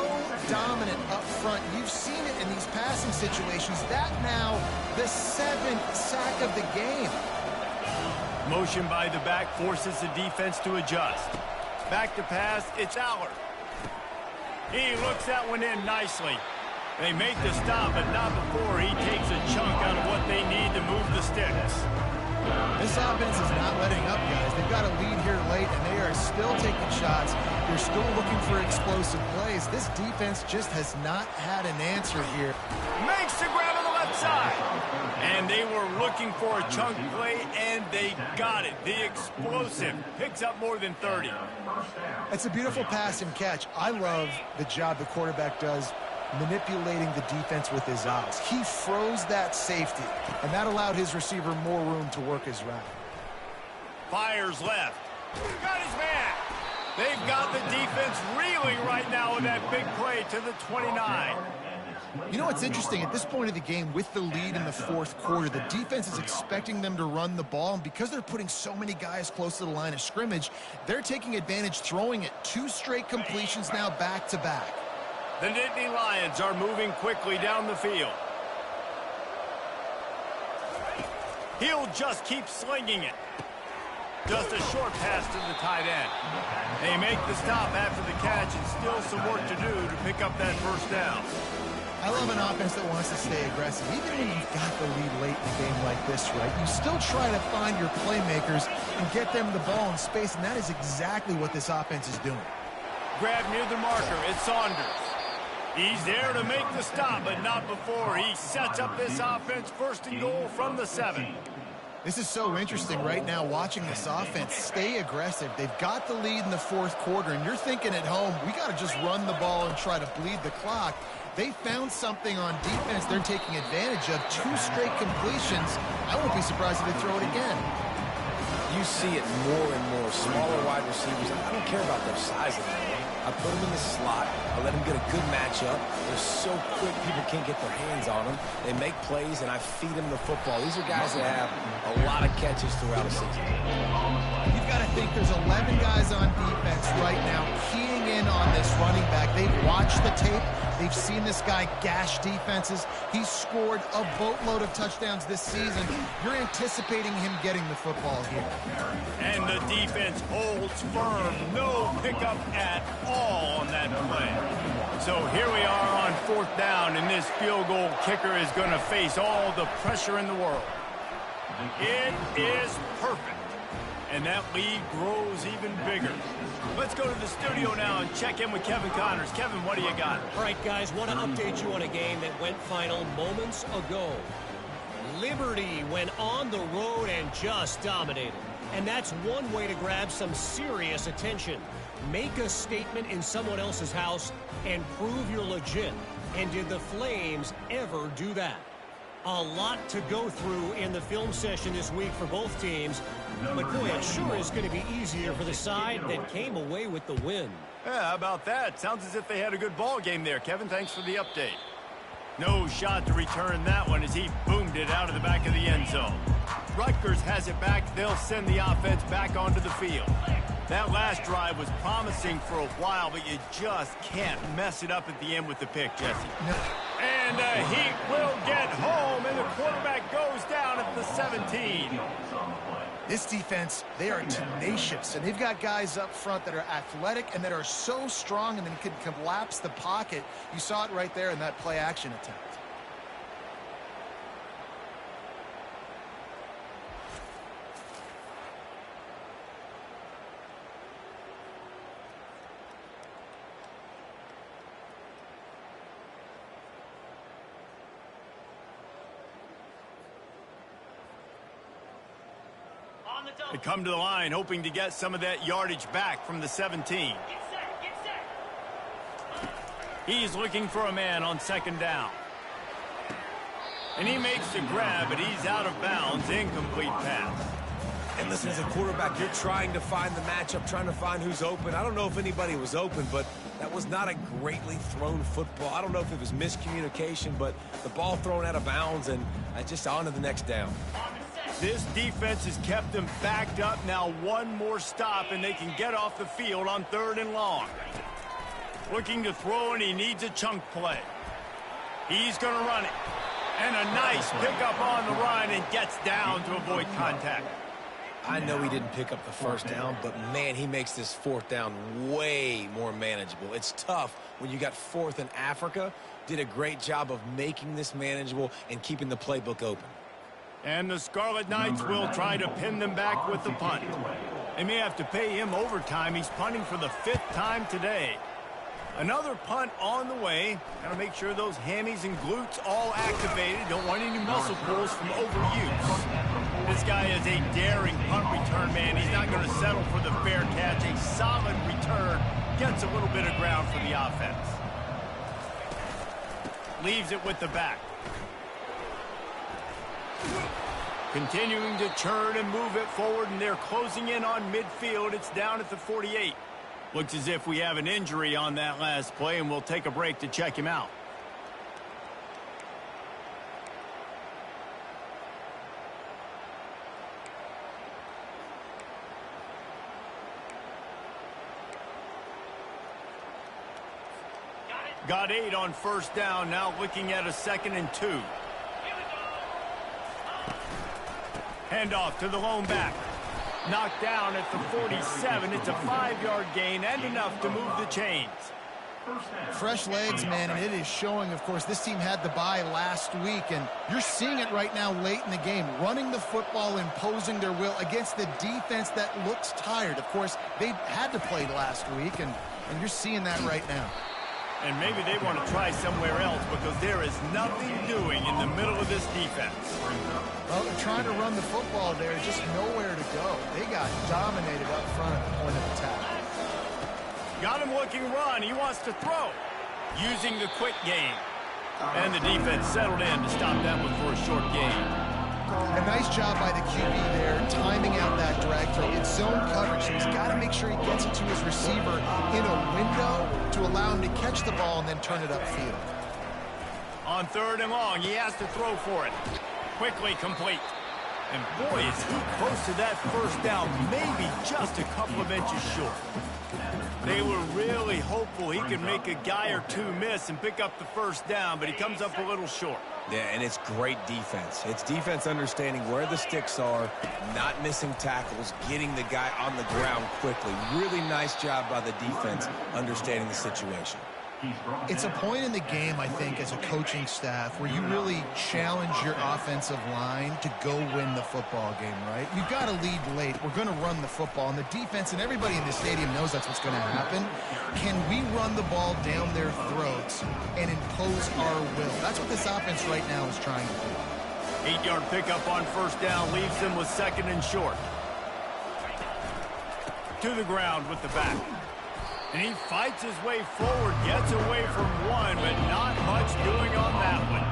dominant up front. You've seen it in these passing situations. That now the 7th sack of the game. Motion by the back forces the defense to adjust. Back to pass, it's Allard. He looks that one in nicely. They make the stop, but not before he takes a chunk out of what they need to move the sticks. This offense is not letting up, guys. They've got a lead here late, and they are still taking shots. They're still looking for explosive plays. This defense just has not had an answer here. Makes the grab on the left side. And they were looking for a chunk play, and they got it. The explosive picks up more than 30. It's a beautiful pass and catch. I love the job the quarterback does manipulating the defense with his eyes. He froze that safety, and that allowed his receiver more room to work his route. Fires left. Got his man. They've got the defense reeling right now with that big play to the 29. You know what's interesting? At this point of the game, with the lead in the 4th quarter, the defense is expecting them to run the ball, and because they're putting so many guys close to the line of scrimmage, they're taking advantage, throwing it 2 straight completions now back-to-back. The Nittany Lions are moving quickly down the field. He'll just keep slinging it. Just a short pass to the tight end. They make the stop after the catch, and still some work to do to pick up that first down. I love an offense that wants to stay aggressive. Even when you've got the lead late in a game like this, right, you still try to find your playmakers and get them the ball in space, and that is exactly what this offense is doing. Grab near the marker. It's Saunders. He's there to make the stop, but not before he sets up this offense first and goal from the 7. This is so interesting right now, watching this offense stay aggressive. They've got the lead in the 4th quarter, and you're thinking at home, we got to just run the ball and try to bleed the clock. They found something on defense they're taking advantage of. 2 straight completions. I won't be surprised if they throw it again. You see it more and more. Smaller wide receivers. I don't care about their size anymore. I put them in the slot. I let them get a good matchup. They're so quick, people can't get their hands on them. They make plays, and I feed them the football. These are guys that have a lot of catches throughout a season. You've got to think there's 11 guys on defense right now keying in on this running back. They've watched the tape. They've seen this guy gash defenses. He's scored a boatload of touchdowns this season. You're anticipating him getting the football here. And the defense holds firm. No pickup at all on that play. So here we are on 4th down, and this field goal kicker is going to face all the pressure in the world. It is perfect. And that lead grows even bigger. Let's go to the studio now and check in with Kevin Connors. Kevin, what do you got? All right, guys, want to update you on a game that went final moments ago. Liberty went on the road and just dominated. And that's one way to grab some serious attention. Make a statement in someone else's house and prove you're legit. And did the Flames ever do that? A lot to go through in the film session this week for both teams. But boy, it sure is going to be easier for the side that came away with the win. Yeah, how about that? Sounds as if they had a good ball game there. Kevin, thanks for the update. No shot to return that one as he boomed it out of the back of the end zone. Rutgers has it back. They'll send the offense back onto the field. That last drive was promising for a while, but you just can't mess it up at the end with the pick, Jesse. No. And Heat will get home, and the quarterback goes down at the 17. This defense, they are tenacious, and they've got guys up front that are athletic and that are so strong and then can collapse the pocket. You saw it right there in that play-action attempt. They come to the line hoping to get some of that yardage back from the 17. He's looking for a man on second down. And he makes the grab, but he's out of bounds. Incomplete pass. And listen, as a quarterback, you're trying to find the matchup, trying to find who's open. I don't know if anybody was open, but that was not a greatly thrown football. I don't know if it was miscommunication, but the ball thrown out of bounds and just on to the next down. This defense has kept them backed up. Now one more stop, and they can get off the field on 3rd and long. Looking to throw, and he needs a chunk play. He's going to run it. And a nice pickup on the run and gets down to avoid contact. I know he didn't pick up the first down, but, man, he makes this 4th down way more manageable. It's tough when you got 4th in Africa. Did a great job of making this manageable and keeping the playbook open. And the Scarlet Knights will try to pin them back with the punt. They may have to pay him overtime. He's punting for the 5th time today. Another punt on the way. Got to make sure those hammies and glutes all activated. Don't want any muscle pulls from overuse. This guy is a daring punt return man. He's not going to settle for the fair catch. A solid return. Gets a little bit of ground for the offense. Leaves it with the back. Continuing to churn and move it forward, and they're closing in on midfield. It's down at the 48. Looks as if we have an injury on that last play, and we'll take a break to check him out. Got 8 on 1st down, now looking at a 2nd and 2. Handoff to the lone back. Knocked down at the 47. It's a 5-yard gain and enough to move the chains. Fresh legs, man, and it is showing, of course, this team had the bye last week, and you're seeing it right now late in the game, running the football, imposing their will against the defense that looks tired. Of course, they had to play last week, and you're seeing that right now. And maybe they want to try somewhere else because there is nothing doing in the middle of this defense. Well, they're trying to run the football there, just nowhere to go. They got dominated up front at the point of attack. Got him looking run. He wants to throw. Using the quick game. And the defense settled in to stop that one for a short gain. A nice job by the QB there, timing out that drag throw. It's zone coverage, so he's got to make sure he gets it to his receiver in a window to allow him to catch the ball and then turn it upfield. On 3rd and long, he has to throw for it. Quickly complete. And boy, is he close to that 1st down, maybe just a couple of inches short. They were really hopeful he could make a guy or two miss and pick up the 1st down, but he comes up a little short. Yeah, and it's great defense. It's defense understanding where the sticks are, not missing tackles, getting the guy on the ground quickly. Really nice job by the defense understanding the situation. It's a point in the game, I think, as a coaching staff where you really challenge your offensive line to go win the football game, right? You've got to lead late. We're going to run the football, and the defense and everybody in the stadium knows that's what's going to happen. Can we run the ball down their throats and impose our will? That's what this offense right now is trying to do. 8-yard pickup on first down leaves them with 2nd and short. To the ground with the back. And he fights his way forward, gets away from one, but not much doing on that one.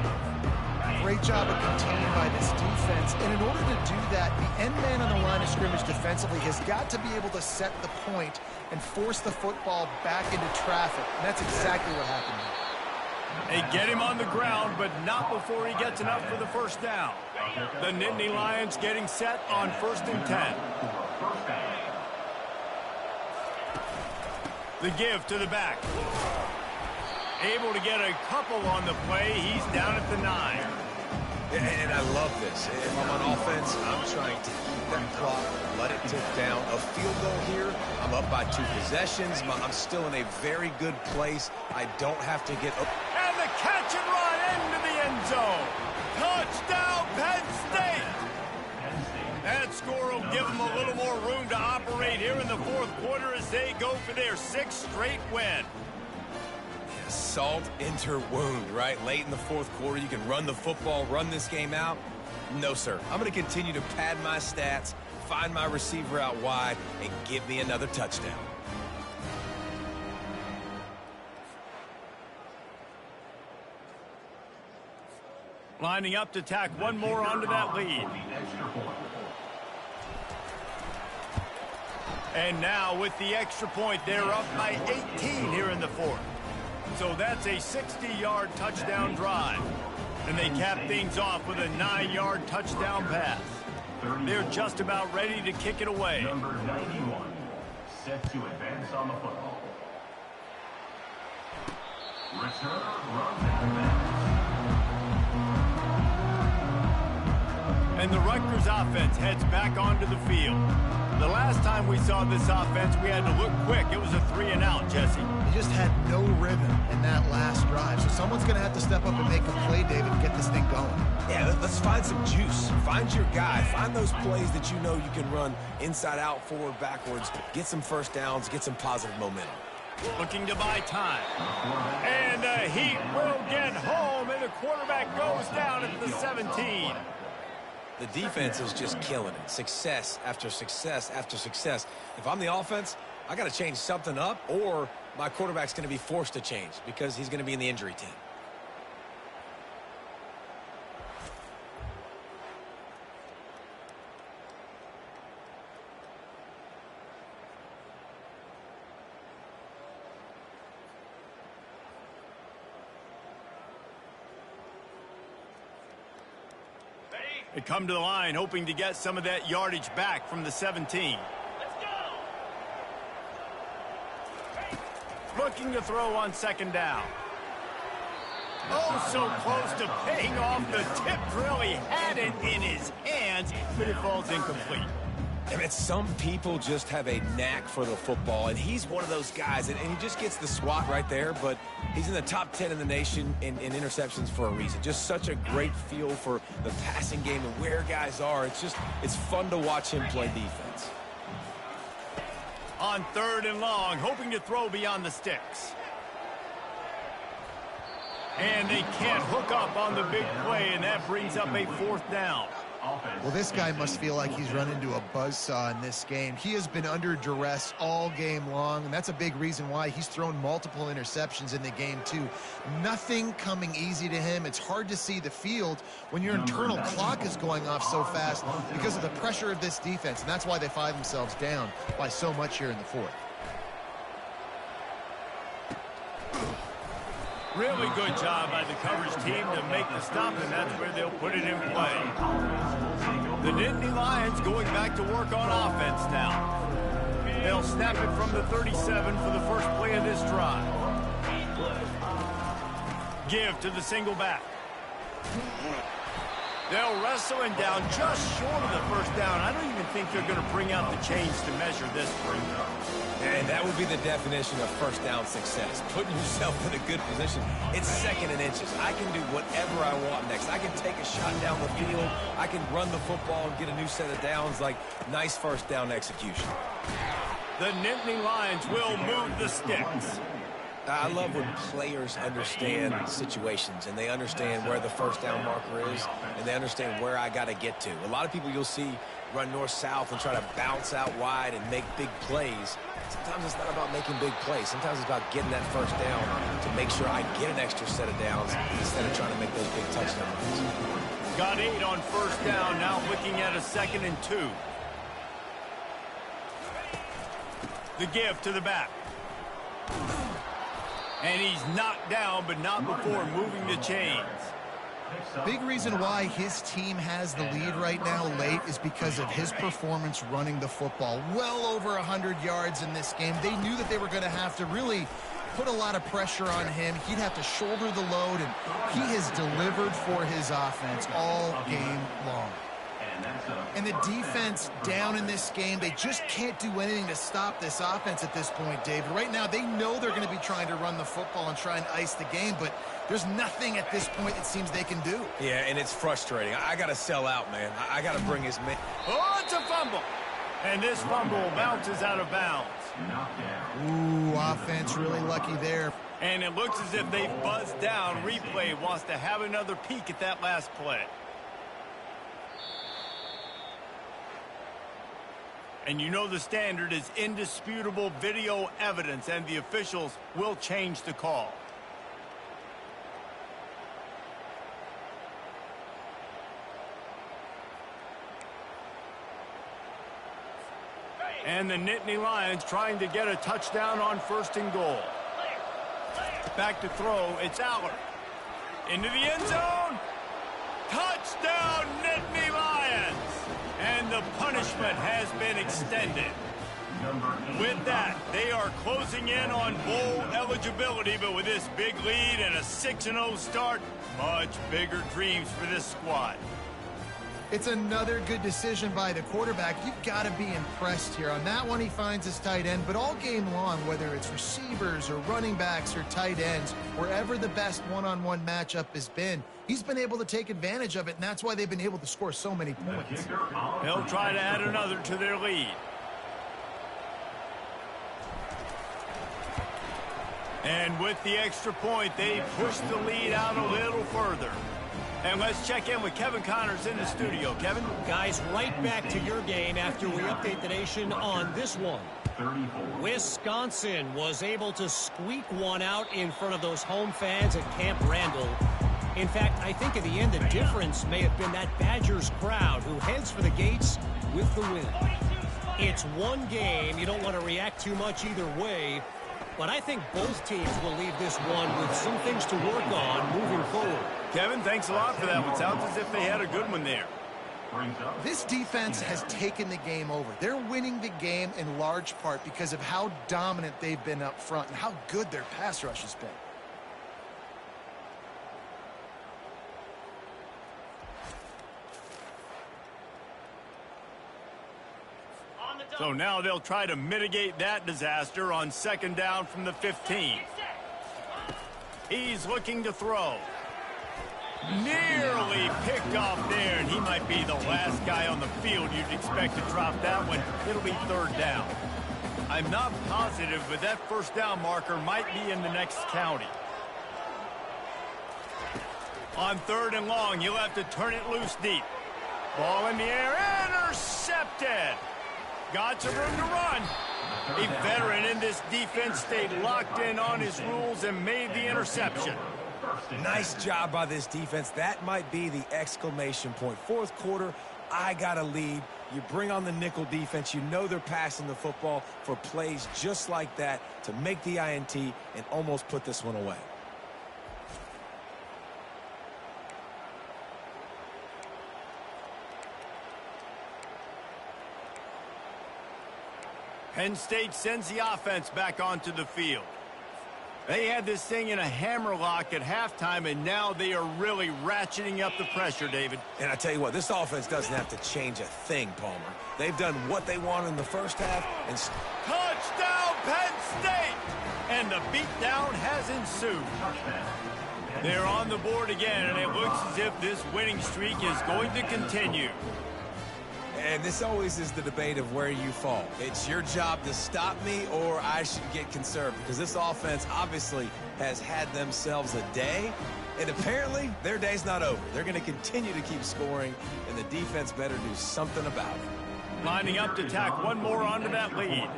Great job of containing by this defense. And in order to do that, the end man on the line of scrimmage defensively has got to be able to set the point and force the football back into traffic. And that's exactly what happened here. They get him on the ground, but not before he gets enough for the first down. The Nittany Lions getting set on 1st and 10. The give to the back. Able to get a couple on the play. He's down at the 9. And I love this. If I'm on offense, I'm trying to keep that clock, let it tick down. A field goal here, I'm up by 2 possessions. I'm still in a very good place. I don't have to get up. And the catch and run into the end zone. Touchdown, Penn State. That score will give them a little more room to operate here in the 4th quarter as they go for their 6th straight win. Salt into wound, right? Late in the 4th quarter, you can run the football, run this game out. No, sir. I'm going to continue to pad my stats, find my receiver out wide, and give me another touchdown. Lining up to tack one more onto that lead. And now with the extra point, they're up by 18 here in the 4th. So that's a 60-yard touchdown drive. And they cap things off with a 9-yard touchdown pass. They're just about ready to kick it away. Number 91, set to advance on the football. Return run. And the Rutgers offense heads back onto the field. The last time we saw this offense, we had to look quick. It was a 3-and-out, Jesse. They just had no rhythm in that last drive. So someone's going to have to step up and make a play, David, and get this thing going. Yeah, let's find some juice. Find your guy. Find those plays that you know you can run inside out, forward, backwards. Get some first downs. Get some positive momentum. Looking to buy time. And the Heat will get home, and the quarterback goes down at the 17. The defense is just killing it. Success after success after success. If I'm the offense, I got to change something up, or my quarterback's going to be forced to change because he's going to be in the injury team. They come to the line hoping to get some of that yardage back from the 17. Let's go. Looking to throw on 2nd down. Oh, so close to paying off the tip drill. He had it in his hands, but it falls incomplete. I mean, some people just have a knack for the football, and he's one of those guys, and he just gets the swat right there, but he's in the top 10 in the nation in interceptions for a reason. Just such a great feel for the passing game and where guys are. It's fun to watch him play defense. On 3rd and long, hoping to throw beyond the sticks. And they can't hook up on the big play, and that brings up a 4th down. Well, this guy must feel like he's run into a buzzsaw in this game. He has been under duress all game long, and that's a big reason why he's thrown multiple interceptions in the game, too. Nothing coming easy to him. It's hard to see the field when your internal clock is going off so fast because of the pressure of this defense, and that's why they find themselves down by so much here in the 4th. Really good job by the coverage team to make the stop, and that's where they'll put it in play. The Nittany Lions going back to work on offense now. They'll snap it from the 37 for the first play of this drive. Give to the single back. They'll wrestle him down just short of the first down. I don't even think they're going to bring out the chains to measure this one. And that would be the definition of first down success. Putting yourself in a good position. It's second and inches. I can do whatever I want next. I can take a shot down the field. I can run the football and get a new set of downs. Like, nice first down execution. The Nittany Lions will move the sticks. I love when players understand situations and they understand where the first down marker is and they understand where I got to get to. A lot of people you'll see run north-south and try to bounce out wide and make big plays. Sometimes it's not about making big plays. Sometimes it's about getting that first down to make sure I get an extra set of downs instead of trying to make those big touchdown runs. Got 8 on first down, now looking at a 2nd and 2. The give to the back. And he's knocked down, but not before moving the chains. Big reason why his team has the lead right now late is because of his performance running the football. Well over 100 yards in this game. They knew that they were going to have to really put a lot of pressure on him. He'd have to shoulder the load, and he has delivered for his offense all game long. And the defense down in this game, they just can't do anything to stop this offense at this point, David. Right now, they know they're going to be trying to run the football and try and ice the game, but there's nothing at this point it seems they can do. Yeah, and it's frustrating. I got to sell out, man. I got to bring his man. Oh, it's a fumble. And this fumble bounces out of bounds. Ooh, offense really lucky there. And it looks as if they've buzzed down. Replay wants to have another peek at that last play. And you know the standard is indisputable video evidence, and the officials will change the call. And the Nittany Lions trying to get a touchdown on 1st and goal. Back to throw, it's Aller. Into the end zone. Touchdown, Nittany Lions! And the punishment has been extended. With that, they are closing in on bowl eligibility, but with this big lead and a 6-0 start, much bigger dreams for this squad. It's another good decision by the quarterback. You've got to be impressed here. On that one, he finds his tight end, but all game long, whether it's receivers or running backs or tight ends, wherever the best one-on-one matchup has been, he's been able to take advantage of it, and that's why they've been able to score so many points. They'll try to add another to their lead. And with the extra point, they push the lead out a little further. And let's check in with Kevin Connors in the studio. Kevin? Guys, right back to your game after we update the nation on this one. Wisconsin was able to squeak one out in front of those home fans at Camp Randall. In fact, I think in the end, the difference may have been that Badgers crowd who heads for the gates with the win. It's one game. You don't want to react too much either way. But I think both teams will leave this one with some things to work on moving forward. Kevin, thanks a lot for that one. Sounds as if they had a good one there. This defense has taken the game over. They're winning the game in large part because of how dominant they've been up front and how good their pass rush has been. So now they'll try to mitigate that disaster on 2nd down from the 15. He's looking to throw. Nearly picked off there, and he might be the last guy on the field you'd expect to drop that one. It'll be 3rd down. I'm not positive, but that 1st down marker might be in the next county. On 3rd and long, you'll have to turn it loose deep. Ball in the air, intercepted. Got some room to run. A veteran in this defense stayed locked in on his rules and made the interception. Nice job by this defense. That might be the exclamation point. 4th quarter, I got a lead. You bring on the nickel defense. You know they're passing the football for plays just like that to make the INT and almost put this one away. Penn State sends the offense back onto the field. They had this thing in a hammerlock at halftime, and now they are really ratcheting up the pressure, David. And I tell you what, this offense doesn't have to change a thing, Palmer. They've done what they wanted in the first half. And touchdown, Penn State! And the beatdown has ensued. They're on the board again, and it looks as if this winning streak is going to continue. And this always is the debate of where you fall. It's your job to stop me, or I should get conserved, because this offense obviously has had themselves a day, and apparently their day's not over. They're going to continue to keep scoring, and the defense better do something about it. Lining up to tack one more onto that lead.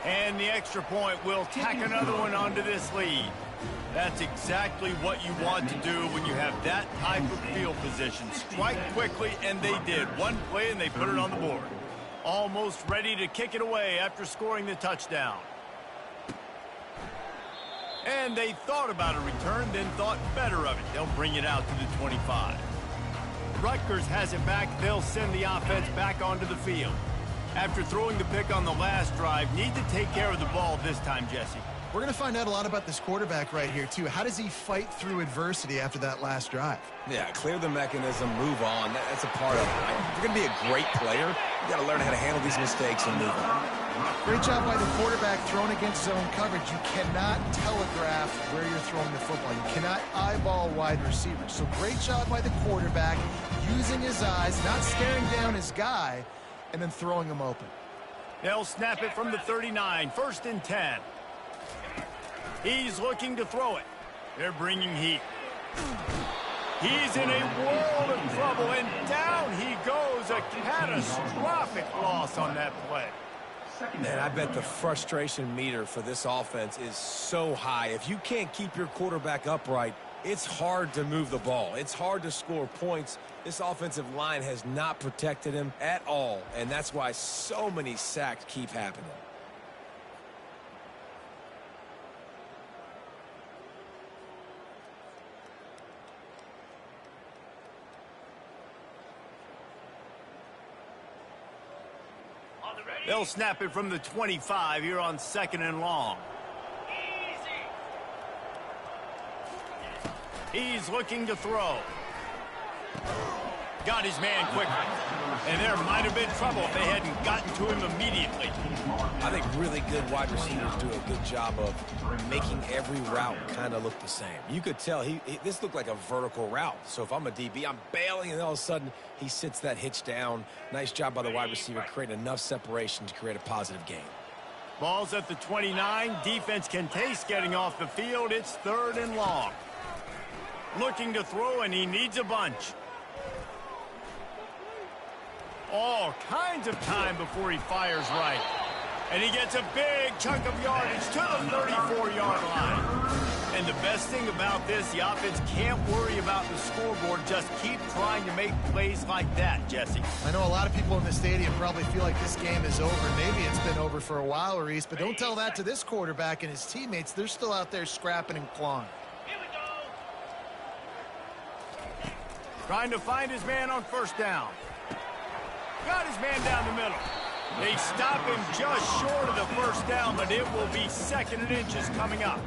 And the extra point will tack another one onto this lead. That's exactly what you want to do when you have that type of field position. Strike quickly, and they did. One play, and they put it on the board. Almost ready to kick it away after scoring the touchdown. And they thought about a return, then thought better of it. They'll bring it out to the 25. Rutgers has it back. They'll send the offense back onto the field. After throwing the pick on the last drive, need to take care of the ball this time, Jesse. We're going to find out a lot about this quarterback right here, too. How does he fight through adversity after that last drive? Yeah, clear the mechanism, move on. That's a part of it. If you're going to be a great player, you got to learn how to handle these mistakes and move on. Great job by the quarterback thrown against zone coverage. You cannot telegraph where you're throwing the football. You cannot eyeball wide receivers. So great job by the quarterback using his eyes, not staring down his guy, and then throwing him open. They'll snap it from the 39, 1st and 10. He's looking to throw it. They're bringing heat. He's in a world of trouble, and down he goes. A catastrophic loss on that play. Man, I bet the frustration meter for this offense is so high. If you can't keep your quarterback upright, it's hard to move the ball. It's hard to score points. This offensive line has not protected him at all, and that's why so many sacks keep happening. They'll snap it from the 25 here on 2nd and long. He's looking to throw. Got his man quickly. And there might have been trouble if they hadn't gotten to him immediately. I think really good wide receivers do a good job of making every route kind of look the same. You could tell this looked like a vertical route. So if I'm a DB, I'm bailing, and all of a sudden he sits that hitch down. Nice job by the wide receiver creating enough separation to create a positive gain. Ball's at the 29. Defense can taste getting off the field. It's 3rd and long. Looking to throw, and he needs a bunch. All kinds of time before he fires right. And he gets a big chunk of yardage to the 34-yard line. And the best thing about this, the offense can't worry about the scoreboard. Just keep trying to make plays like that, Jesse. I know a lot of people in the stadium probably feel like this game is over. Maybe it's been over for a while, Reese, but don't tell that to this quarterback and his teammates. They're still out there scrapping and clawing. Trying to find his man on 1st down. Got his man down the middle. They stop him just short of the 1st down, but it will be 2nd and inches coming up.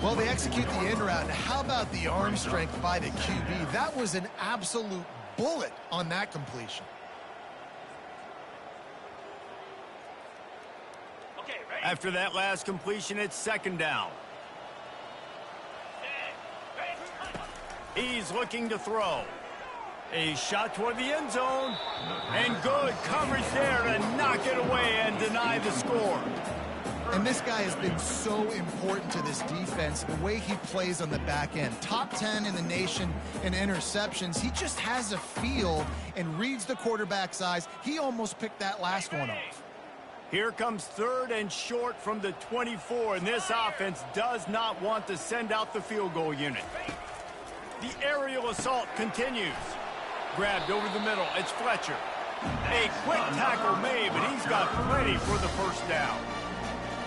Well, they execute the in route. And how about the arm strength by the QB? That was an absolute bullet on that completion. After that last completion, it's 2nd down. He's looking to throw. A shot toward the end zone. And good coverage there to knock it away and deny the score. And this guy has been so important to this defense, the way he plays on the back end. Top 10 in the nation in interceptions. He just has a feel and reads the quarterback's eyes. He almost picked that last one off. Here comes 3rd and short from the 24, and this offense does not want to send out the field goal unit. The aerial assault continues. Grabbed over the middle. It's Fletcher. A quick tackle made, but he's got plenty for the 1st down.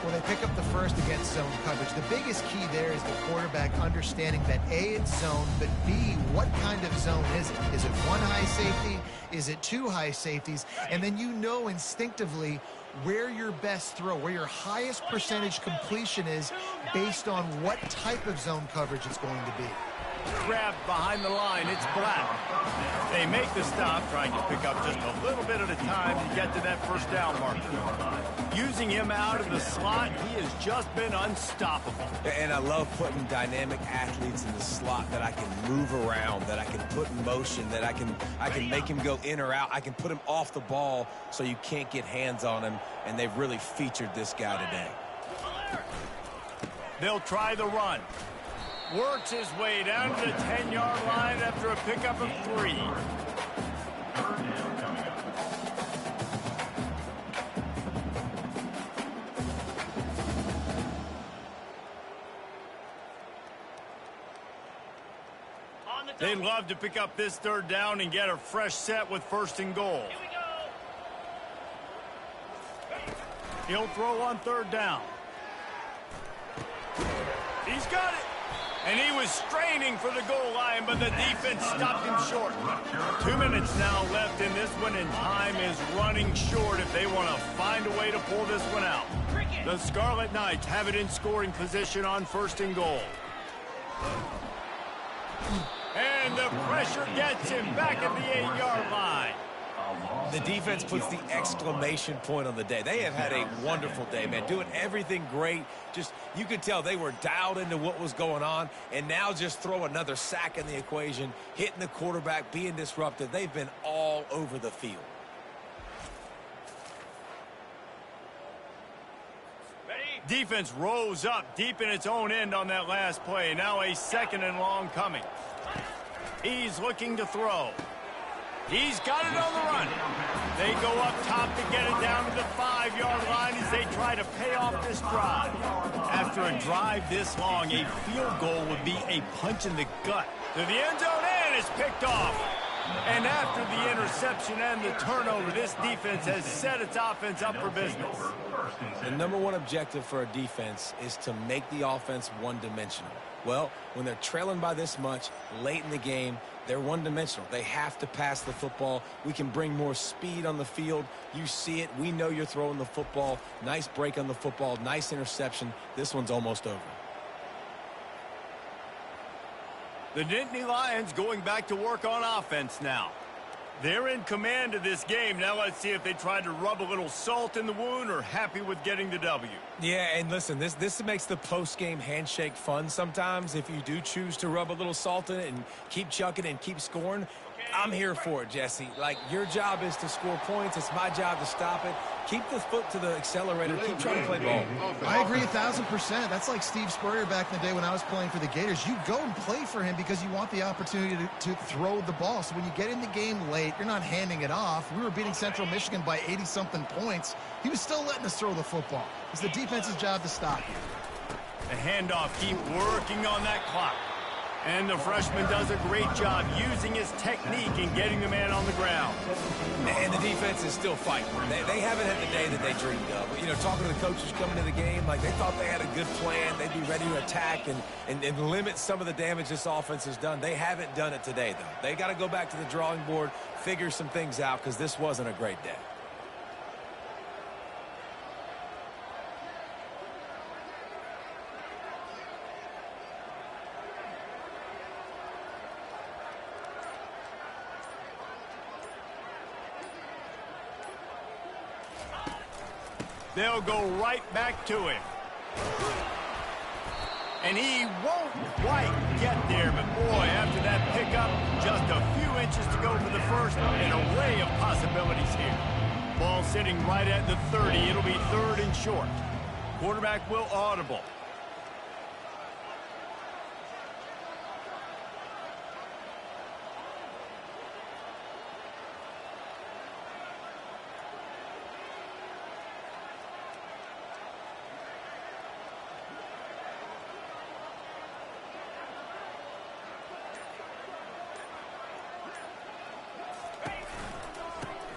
Well, they pick up the first against zone coverage. The biggest key there is the quarterback understanding that A, it's zone, but B, what kind of zone is it? Is it one high safety? Is it two high safeties? And then you know instinctively where your best throw, where your highest percentage completion is based on what type of zone coverage it's going to be. Grabbed behind the line, it's Black. They make the stop, trying to pick up just a little bit at a time to get to that first down marker. Using him out of the slot, he has just been unstoppable. And I love putting dynamic athletes in the slot that I can move around, that I can put in motion, that I can make him go in or out. I can put him off the ball so you can't get hands on him, and they've really featured this guy today. They'll try the run. Works his way down to the 10-yard line after a pickup of 3. They'd love to pick up this third down and get a fresh set with 1st and goal. He'll throw on 3rd down. He's got it. And he was straining for the goal line, but the defense stopped him short. 2 minutes now left in this one, and time is running short if they want to find a way to pull this one out. The Scarlet Knights have it in scoring position on 1st and goal. And the pressure gets him back at the 8-yard line. The defense puts the exclamation point on the day. They have had a wonderful day, man, doing everything great. Just, you could tell they were dialed into what was going on, and now just throw another sack in the equation, hitting the quarterback, being disruptive. They've been all over the field. Defense rose up deep in its own end on that last play. Now a 2nd and long coming. He's looking to throw. He's got it on the run. They go up top to get it down to the 5-yard line as they try to pay off this drive. After a drive this long, a field goal would be a punch in the gut. To the end zone, and it's picked off. And after the interception and the turnover, this defense has set its offense up for business. The #1 objective for a defense is to make the offense one-dimensional. Well, when they're trailing by this much late in the game, they're one-dimensional. They have to pass the football. We can bring more speed on the field. You see it. We know you're throwing the football. Nice break on the football. Nice interception. This one's almost over. The Nittany Lions going back to work on offense now. They're in command of this game. Now let's see if they try to rub a little salt in the wound or happy with getting the W. Yeah, and listen, this makes the post-game handshake fun sometimes. If you do choose to rub a little salt in it and keep chucking and keep scoring, I'm here for it, Jesse. Like, your job is to score points. It's my job to stop it. Keep the foot to the accelerator. Keep trying to play ball. I agree 1,000%. That's like Steve Spurrier back in the day when I was playing for the Gators. You go and play for him because you want the opportunity to throw the ball. So when you get in the game late, you're not handing it off. We were beating Central Michigan by 80-something points. He was still letting us throw the football. It's the defense's job to stop you. The handoff, keep working on that clock. And the freshman does a great job using his technique and getting the man on the ground. And the defense is still fighting. They haven't had the day that they dreamed of. You know, talking to the coaches coming to the game, like they thought they had a good plan. They'd be ready to attack and limit some of the damage this offense has done. They haven't done it today, though. They got to go back to the drawing board, figure some things out, because this wasn't a great day. They'll go right back to him. And he won't quite get there, but boy, after that pickup, just a few inches to go for the first, an array of possibilities here. Ball sitting right at the 30. It'll be 3rd and short. Quarterback will audible.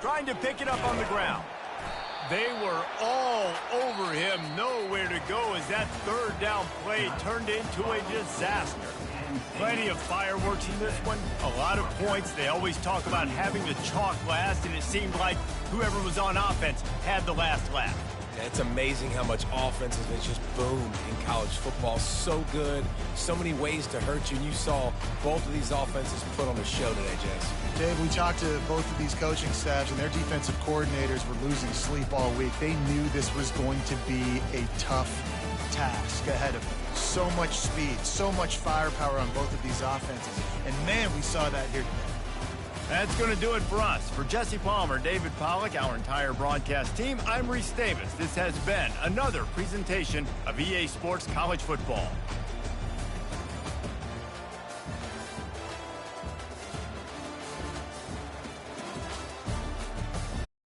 Trying to pick it up on the ground. They were all over him, nowhere to go as that third down play turned into a disaster. Plenty of fireworks in this one, a lot of points. They always talk about having the chalk last, and it seemed like whoever was on offense had the last laugh. It's amazing how much offense has just boomed in college football. So good, so many ways to hurt you, and you saw both of these offenses put on the show today, Jess. Dave, we talked to both of these coaching staffs, and their defensive coordinators were losing sleep all week. They knew this was going to be a tough task ahead of them. So much speed, so much firepower on both of these offenses. And, man, we saw that here today. That's going to do it for us. For Jesse Palmer, David Pollack, our entire broadcast team, I'm Reese Davis. This has been another presentation of EA Sports College Football.